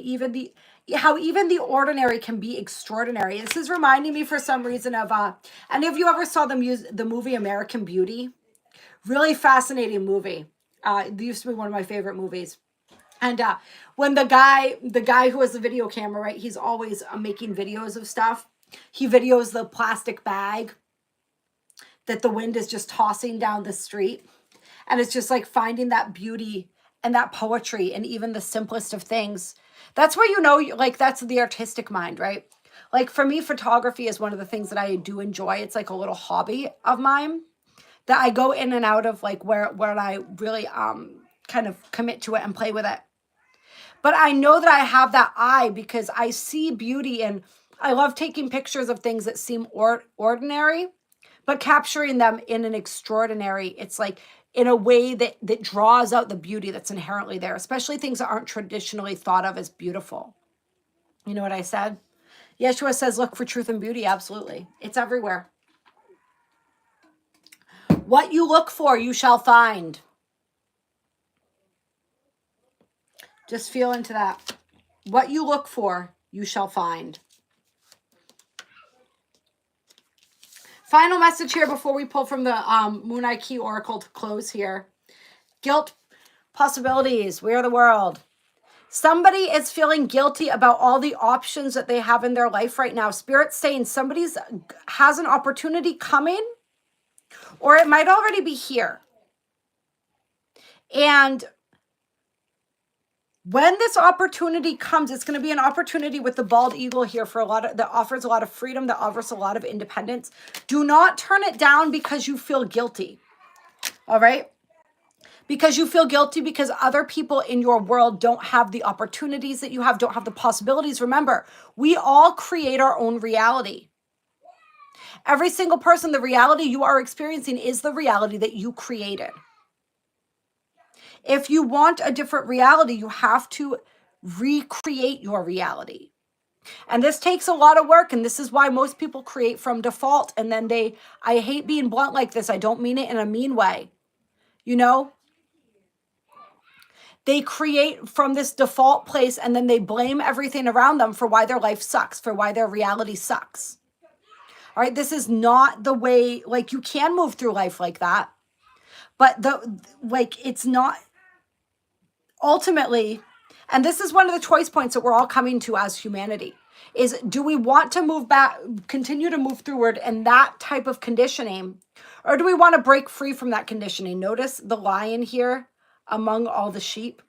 how even the ordinary can be extraordinary. This is reminding me for some reason of, any of you ever saw the movie American Beauty? Really fascinating movie. It used to be one of my favorite movies. And when the guy who has the video camera, right, he's always making videos of stuff. He videos the plastic bag that the wind is just tossing down the street. And it's just like finding that beauty and that poetry and even the simplest of things. That's where you know, like, that's the artistic mind, right? Like for me, photography is one of the things that I do enjoy. It's like a little hobby of mine that I go in and out of, like where I really kind of commit to it and play with it. But I know that I have that eye because I see beauty, and I love taking pictures of things that seem ordinary, but capturing them in an extraordinary, it's like in a way that draws out the beauty that's inherently there, especially things that aren't traditionally thought of as beautiful. You know what I said? Yeshua says, look for truth and beauty. Absolutely. It's everywhere. What you look for, you shall find. Just feel into that. What you look for, you shall find. Final message here before we pull from the Moon Eye Key Oracle to close here. Guilt, possibilities. We are the world. Somebody is feeling guilty about all the options that they have in their life right now. Spirit's saying somebody has an opportunity coming, or it might already be here. And when this opportunity comes, it's going to be an opportunity with the bald eagle here for that offers a lot of freedom, that offers a lot of independence. Do not turn it down because you feel guilty. All right? Because you feel guilty because other people in your world don't have the opportunities that you have, don't have the possibilities. Remember, we all create our own reality. Every single person, the reality you are experiencing is the reality that you created. If you want a different reality, you have to recreate your reality. And this takes a lot of work. And this is why most people create from default. And then I hate being blunt like this. I don't mean it in a mean way. You know, they create from this default place and then they blame everything around them for why their life sucks, for why their reality sucks. All right. This is not the way, like, you can move through life like that. But it's not ultimately, and this is one of the choice points that we're all coming to as humanity, is do we want to move back, continue to move forward in that type of conditioning, or do we want to break free from that conditioning? Notice the lion here among all the sheep.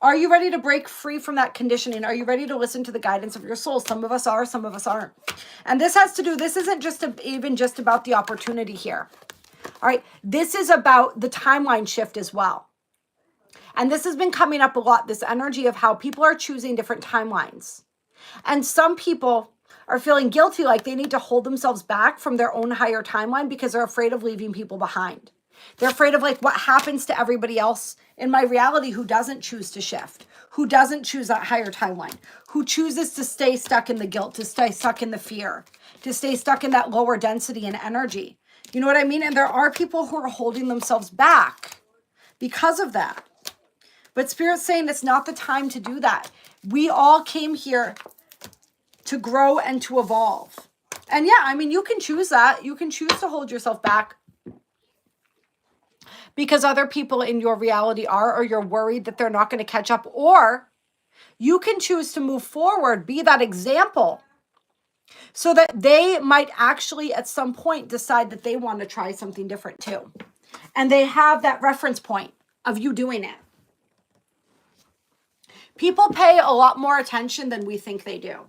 Are you ready to break free from that conditioning? Are you ready to listen to the guidance of your soul? Some of us are, some of us aren't. And this isn't just even just about the opportunity here. All right, this is about the timeline shift as well. And this has been coming up a lot, this energy of how people are choosing different timelines. And some people are feeling guilty, like they need to hold themselves back from their own higher timeline because they're afraid of leaving people behind. They're afraid of like what happens to everybody else in my reality who doesn't choose to shift, who doesn't choose that higher timeline, who chooses to stay stuck in the guilt, to stay stuck in the fear, to stay stuck in that lower density and energy. You know what I mean? And there are people who are holding themselves back because of that. But Spirit's saying it's not the time to do that. We all came here to grow and to evolve. And yeah, I mean, you can choose that. You can choose to hold yourself back because other people in your reality are, or you're worried that they're not going to catch up. Or you can choose to move forward, be that example, so that they might actually at some point decide that they want to try something different too. And they have that reference point of you doing it. People pay a lot more attention than we think they do,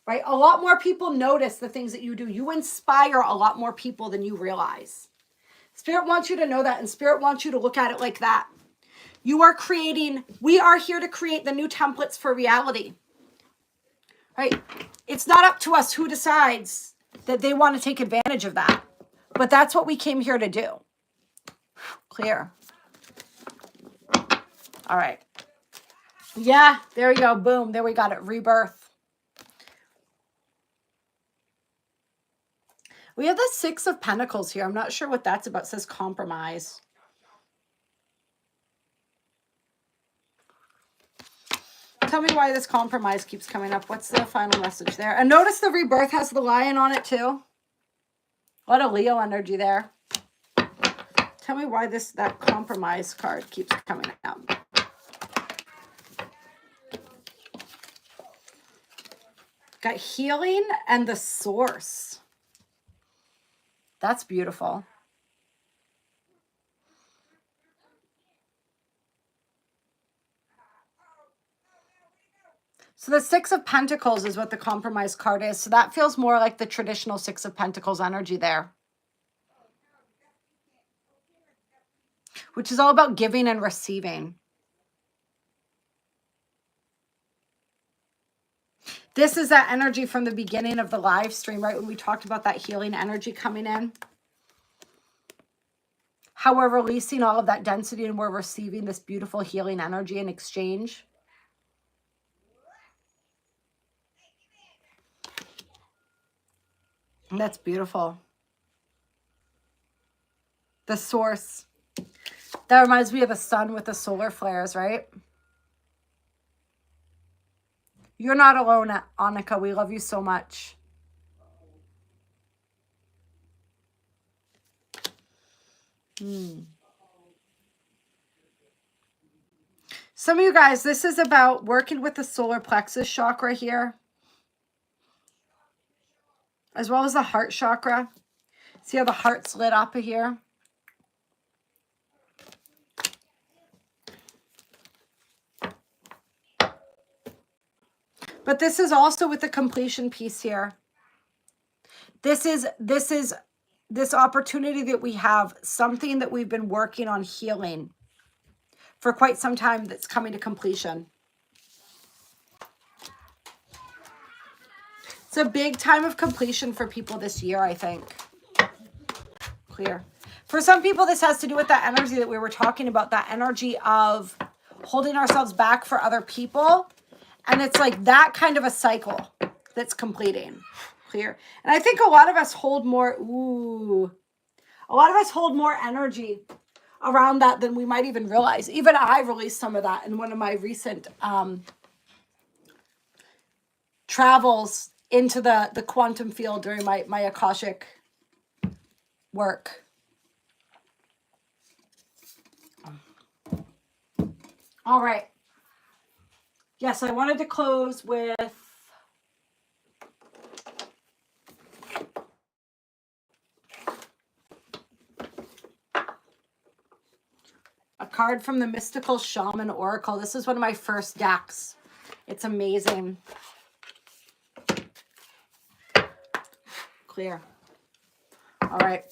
right? A lot more people notice the things that you do. You inspire a lot more people than you realize. Spirit wants you to know that, and Spirit wants you to look at it like that. We are here to create the new templates for reality, right? It's not up to us who decides that they want to take advantage of that, but that's what we came here to do. Clear. All right. Yeah, there you go. Boom. There we got it. Rebirth. We have the 6 of Pentacles here. I'm not sure what that's about. It says compromise. Tell me why this compromise keeps coming up. What's the final message there? And notice the rebirth has the lion on it too. A lot of Leo energy there. Tell me why that compromise card keeps coming up. Got healing and the source. That's beautiful. So the 6 of Pentacles is what the compromise card is. So that feels more like the traditional 6 of Pentacles energy there, which is all about giving and receiving. This is that energy from the beginning of the live stream, right? When we talked about that healing energy coming in. How we're releasing all of that density and we're receiving this beautiful healing energy in exchange. And that's beautiful. The source. That reminds me of the sun with the solar flares, right? You're not alone, Annika. We love you so much. Some of you guys, this is about working with the solar plexus chakra here, as well as the heart chakra. See how the heart's lit up here? But this is also with the completion piece here. This is this opportunity that we have, something that we've been working on healing for quite some time that's coming to completion. It's a big time of completion for people this year, I think. Clear. For some people, this has to do with that energy that we were talking about, that energy of holding ourselves back for other people. And it's like that kind of a cycle that's completing. Clear. And I think a lot of us hold more, a lot of us hold more energy around that than we might even realize. Even I released some of that in one of my recent travels into the quantum field during my Akashic work. All right. Yes, I wanted to close with a card from the Mystical Shaman Oracle. This is one of my first decks. It's amazing. Clear. All right.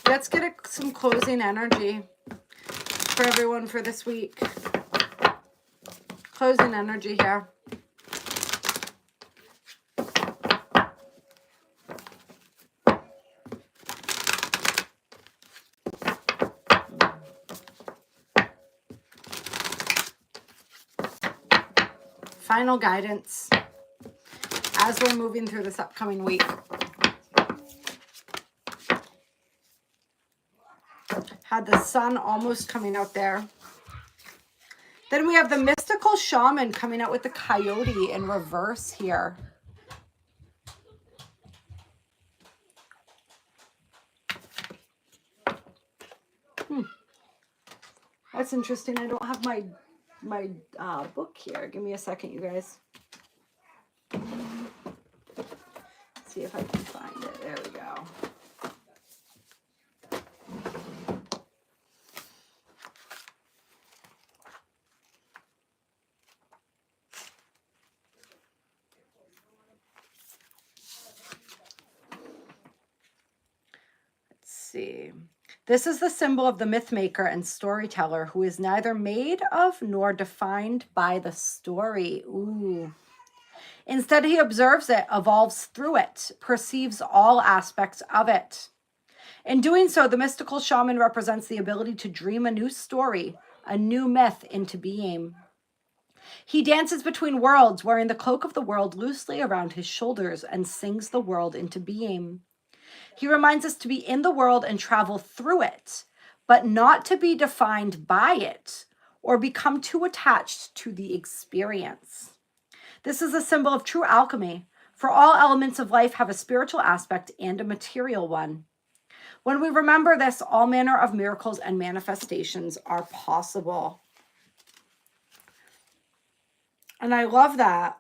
Let's get some closing energy for everyone for this week. Closing energy here. Final guidance as we're moving through this upcoming week. Had the sun almost coming out there. Then we have the Mystical Shaman coming out with the Coyote in reverse here. That's interesting. I don't have my book here. Give me a second, you guys. Let's see if I can find it. There we go. See. This is the symbol of the myth maker and storyteller who is neither made of nor defined by the story. Ooh. Instead, he observes it, evolves through it, perceives all aspects of it. In doing so, the mystical shaman represents the ability to dream a new story, a new myth into being. He dances between worlds, wearing the cloak of the world loosely around his shoulders, and sings the world into being. He reminds us to be in the world and travel through it, but not to be defined by it or become too attached to the experience. This is a symbol of true alchemy, for all elements of life have a spiritual aspect and a material one. When we remember this, all manner of miracles and manifestations are possible. And I love that.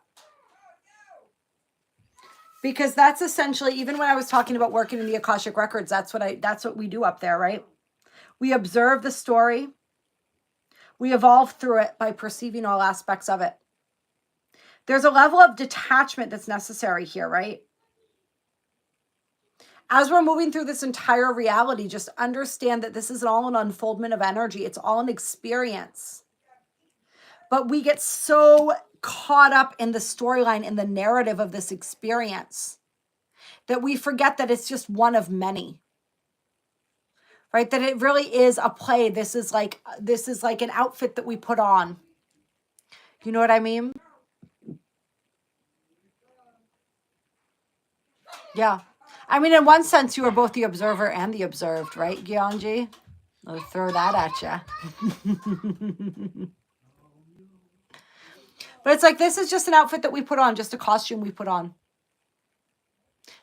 Because that's essentially, even when I was talking about working in the Akashic Records, that's what we do up there, right? We observe the story. We evolve through it by perceiving all aspects of it. There's a level of detachment that's necessary here, right? As we're moving through this entire reality, just understand that this is all an unfoldment of energy. It's all an experience. But we get so caught up in the storyline, in the narrative of this experience, that we forget that it's just one of many, right? That it really is a play. This is like an outfit that we put on. You know what I mean? Yeah. I mean, in one sense, you are both the observer and the observed, right, Gyeongji? I'll throw that at you. But it's like, this is just an outfit that we put on, just a costume we put on.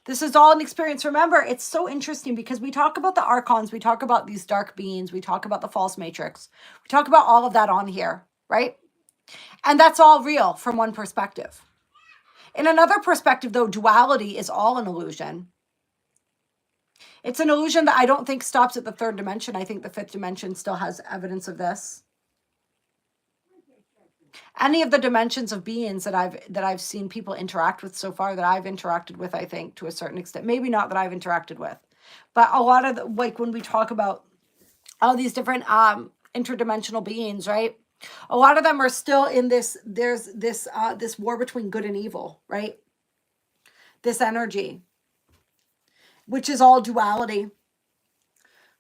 This is all an experience. Remember, it's so interesting because we talk about the archons, we talk about these dark beings, we talk about the false matrix. We talk about all of that on here, right? And that's all real from one perspective. In another perspective, though, duality is all an illusion. It's an illusion that I don't think stops at the third dimension. I think the fifth dimension still has evidence of this. Any of the dimensions of beings that I've seen people interact with so far, that I've interacted with, I think, to a certain extent. Maybe not that I've interacted with, but a lot of the, like when we talk about all these different interdimensional beings, right? A lot of them are still in this, there's this war between good and evil, right? This energy, which is all duality,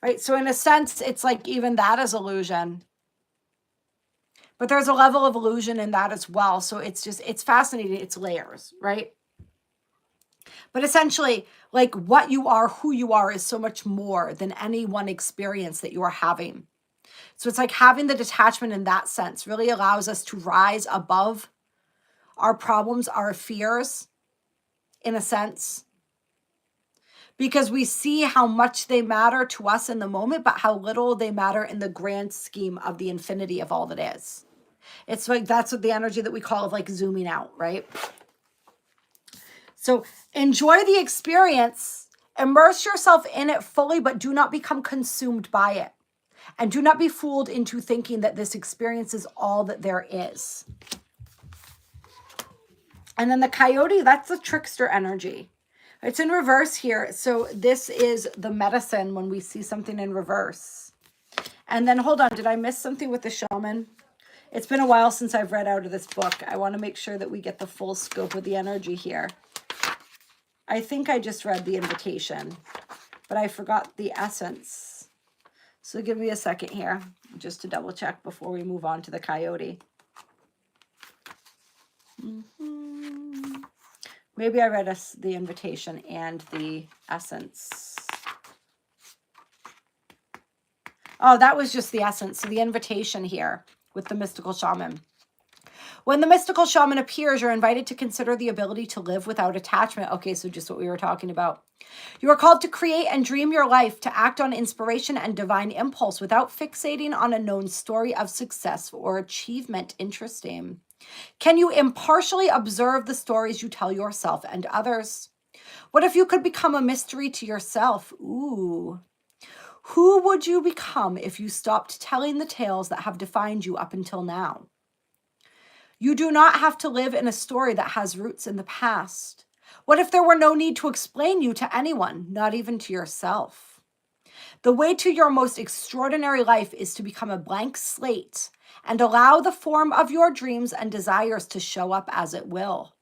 right? So in a sense, it's like even that is illusion. But there's a level of illusion in that as well. So it's just, it's fascinating. It's layers, right? But essentially, like what you are, who you are is so much more than any one experience that you are having. So it's like having the detachment in that sense really allows us to rise above our problems, our fears, in a sense, because we see how much they matter to us in the moment, but how little they matter in the grand scheme of the infinity of all that is. It's like, that's what the energy that we call of like zooming out, right? So enjoy the experience, immerse yourself in it fully, but do not become consumed by it. And do not be fooled into thinking that this experience is all that there is. And then the coyote, that's the trickster energy. It's in reverse here. So this is the medicine when we see something in reverse. And then hold on, did I miss something with the shaman? It's been a while since I've read out of this book. I want to make sure that we get the full scope of the energy here. I think I just read the invitation, but I forgot the essence. So give me a second here just to double check before we move on to the coyote. Maybe I read us the invitation and the essence. Oh, that was just the essence. So the invitation here with the mystical shaman. When the mystical shaman appears, you're invited to consider the ability to live without attachment. Okay, so just what we were talking about. You are called to create and dream your life, to act on inspiration and divine impulse without fixating on a known story of success or achievement. Interesting. Can you impartially observe the stories you tell yourself and others? What if you could become a mystery to yourself? Ooh. Who would you become if you stopped telling the tales that have defined you up until now? You do not have to live in a story that has roots in the past. What if there were no need to explain you to anyone, not even to yourself? The way to your most extraordinary life is to become a blank slate and allow the form of your dreams and desires to show up as it will.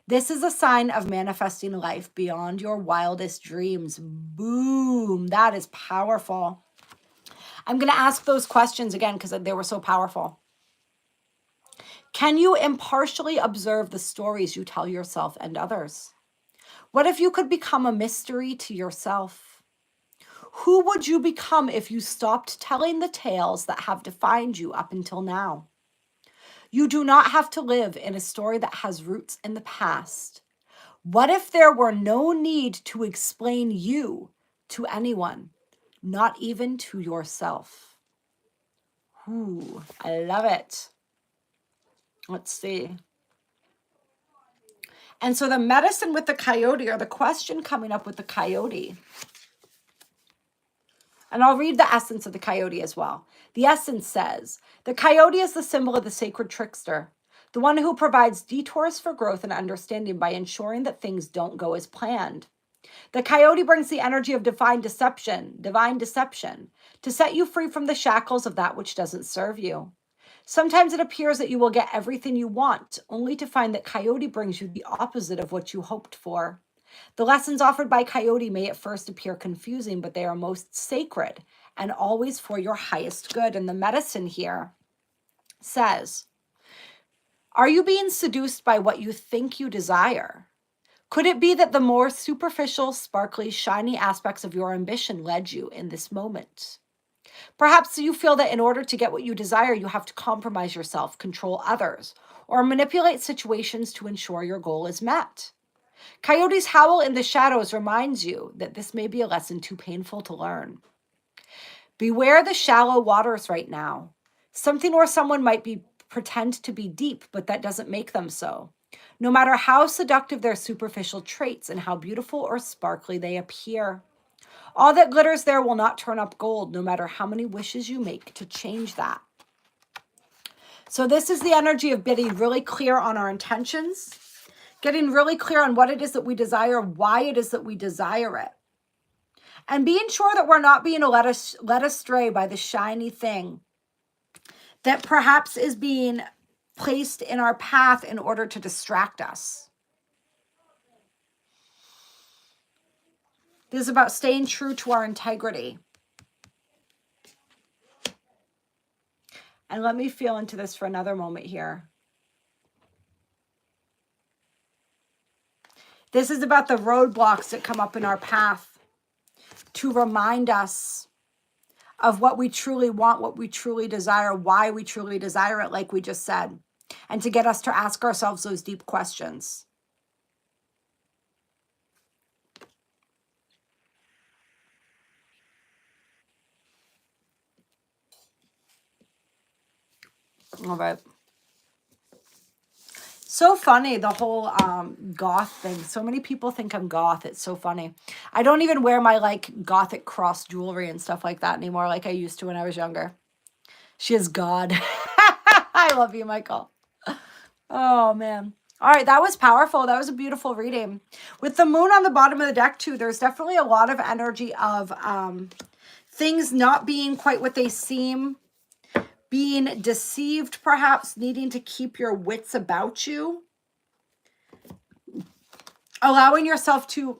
This is a sign of manifesting life beyond your wildest dreams. Boom. That is powerful. I'm going to ask those questions again because they were so powerful. Can you impartially observe the stories you tell yourself and others? What if you could become a mystery to yourself? Who would you become if you stopped telling the tales that have defined you up until now? You do not have to live in a story that has roots in the past. What if there were no need to explain you to anyone, not even to yourself? Ooh, I love it. Let's see. And so the medicine with the coyote, or the question coming up with the coyote, and I'll read the essence of the coyote as well. The essence says, the coyote is the symbol of the sacred trickster, the one who provides detours for growth and understanding by ensuring that things don't go as planned. The coyote brings the energy of divine deception, to set you free from the shackles of that which doesn't serve you. Sometimes it appears that you will get everything you want, only to find that coyote brings you the opposite of what you hoped for. The lessons offered by coyote may at first appear confusing, but they are most sacred and always for your highest good. And the medicine here says, are you being seduced by what you think you desire? Could it be that the more superficial, sparkly, shiny aspects of your ambition led you in this moment? Perhaps you feel that in order to get what you desire, you have to compromise yourself, control others, or manipulate situations to ensure your goal is met. Coyote's howl in the shadows reminds you that this may be a lesson too painful to learn. Beware the shallow waters right now. Something or someone might pretend to be deep, but that doesn't make them so. No matter how seductive their superficial traits and how beautiful or sparkly they appear. All that glitters there will not turn up gold, no matter how many wishes you make to change that. So this is the energy of getting really clear on our intentions, getting really clear on what it is that we desire, why it is that we desire it, and being sure that we're not being led astray by the shiny thing that perhaps is being placed in our path in order to distract us. This is about staying true to our integrity. And let me feel into this for another moment here. This is about the roadblocks that come up in our path to remind us of what we truly want, what we truly desire, why we truly desire it, like we just said, and to get us to ask ourselves those deep questions. All right. So funny, the whole goth thing. So many people think I'm goth. It's so funny. I don't even wear my like gothic cross jewelry and stuff like that anymore like I used to when I was younger. She is God. I love you, Michael. Oh, man. All right, that was powerful. That was a beautiful reading. With the moon on the bottom of the deck, too, there's definitely a lot of energy of things not being quite what they seem, being deceived, perhaps needing to keep your wits about you, allowing yourself to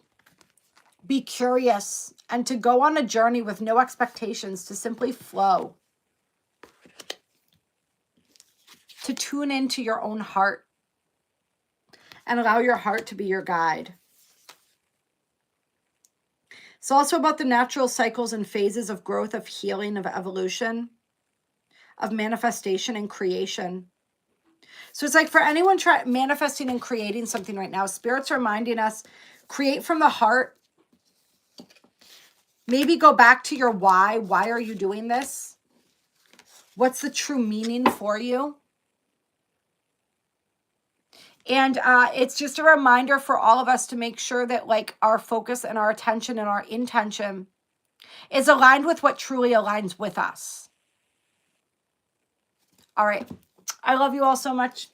be curious and to go on a journey with no expectations, to simply flow, to tune into your own heart and allow your heart to be your guide. It's also about the natural cycles and phases of growth, of healing, of evolution, of manifestation and creation. So it's like for anyone manifesting and creating something right now, Spirit's reminding us, create from the heart. Maybe go back to your why. Why are you doing this? What's the true meaning for you? And it's just a reminder for all of us to make sure that like our focus and our attention and our intention is aligned with what truly aligns with us. All right. I love you all so much.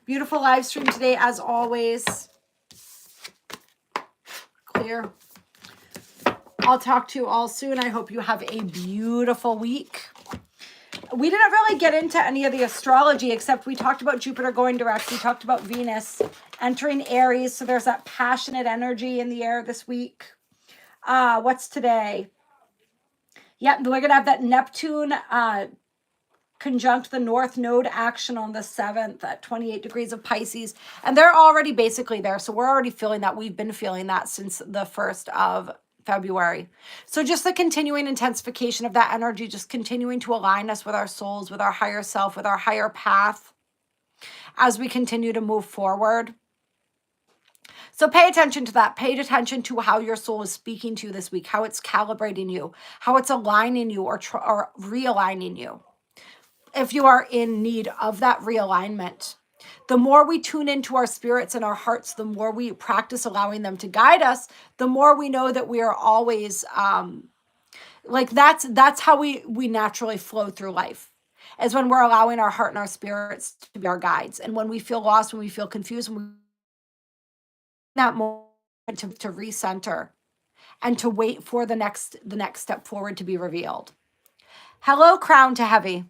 Beautiful live stream today, as always. Clear. I'll talk to you all soon. I hope you have a beautiful week. We didn't really get into any of the astrology, except we talked about Jupiter going direct. We talked about Venus entering Aries. So there's that passionate energy in the air this week. What's today? Yep, we're going to have that Neptune conjunct the North Node action on the 7th at 28 degrees of Pisces. And they're already basically there. So we're already feeling that. We've been feeling that since the 1st of February. So just the continuing intensification of that energy, just continuing to align us with our souls, with our higher self, with our higher path as we continue to move forward. So pay attention to that. Pay attention to how your soul is speaking to you this week, how it's calibrating you, how it's aligning you or realigning you. If you are in need of that realignment, the more we tune into our spirits and our hearts, the more we practice allowing them to guide us, the more we know that we are always like that's how we naturally flow through life, is when we're allowing our heart and our spirits to be our guides. And when we feel lost, when we feel confused, when we that moment to recenter and to wait for the next step forward to be revealed. Hello, Crown to Heavy.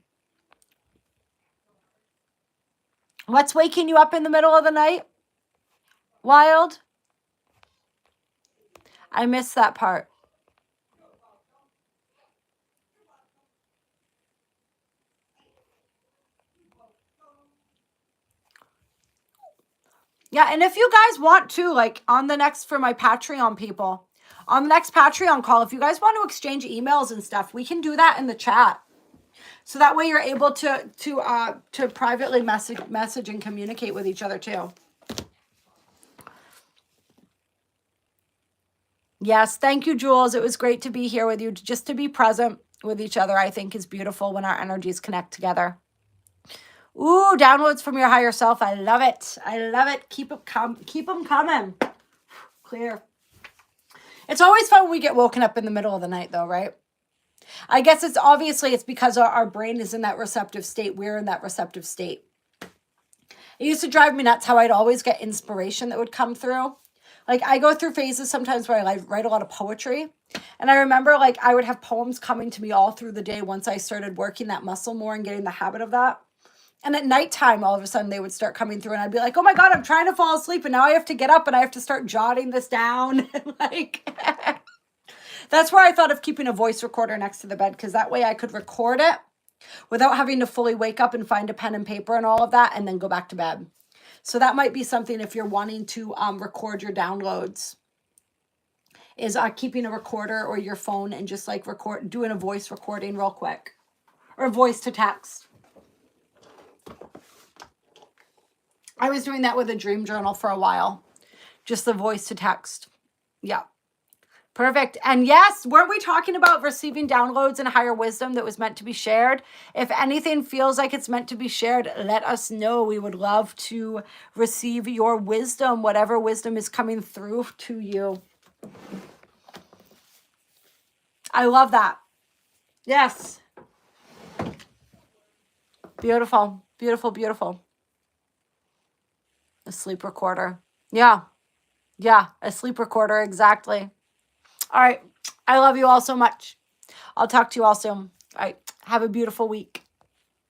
What's waking you up in the middle of the night? Wild? I missed that part. Yeah, and if you guys want to, like on the next, for my Patreon people, on the next Patreon call, if you guys want to exchange emails and stuff, we can do that in the chat. So that way you're able to privately message and communicate with each other too. Yes, thank you, Jules. It was great to be here with you. Just to be present with each other, I think, is beautiful when our energies connect together. Ooh, downloads from your higher self. I love it. I love it. Keep them coming. Clear. It's always fun when we get woken up in the middle of the night, though, right? I guess it's obviously it's because our brain is in that receptive state. We're in that receptive state. It used to drive me nuts how I'd always get inspiration that would come through. Like I go through phases sometimes where I write a lot of poetry. And I remember like I would have poems coming to me all through the day once I started working that muscle more and getting the habit of that. And at nighttime, all of a sudden they would start coming through and I'd be like, oh my God, I'm trying to fall asleep. And now I have to get up and I have to start jotting this down. Like, that's where I thought of keeping a voice recorder next to the bed, because that way I could record it without having to fully wake up and find a pen and paper and all of that and then go back to bed. So that might be something if you're wanting to record your downloads, is keeping a recorder or your phone and just like doing a voice recording real quick, or voice to text. I was doing that with a dream journal for a while, just the voice to text. Yeah. Perfect. And yes, weren't we talking about receiving downloads and higher wisdom that was meant to be shared? If anything feels like it's meant to be shared, let us know. We would love to receive your wisdom, whatever wisdom is coming through to you. I love that. Yes. Beautiful, beautiful, beautiful. A sleep recorder. Yeah. Yeah, a sleep recorder. Exactly. All right. I love you all so much. I'll talk to you all soon. All right. Have a beautiful week.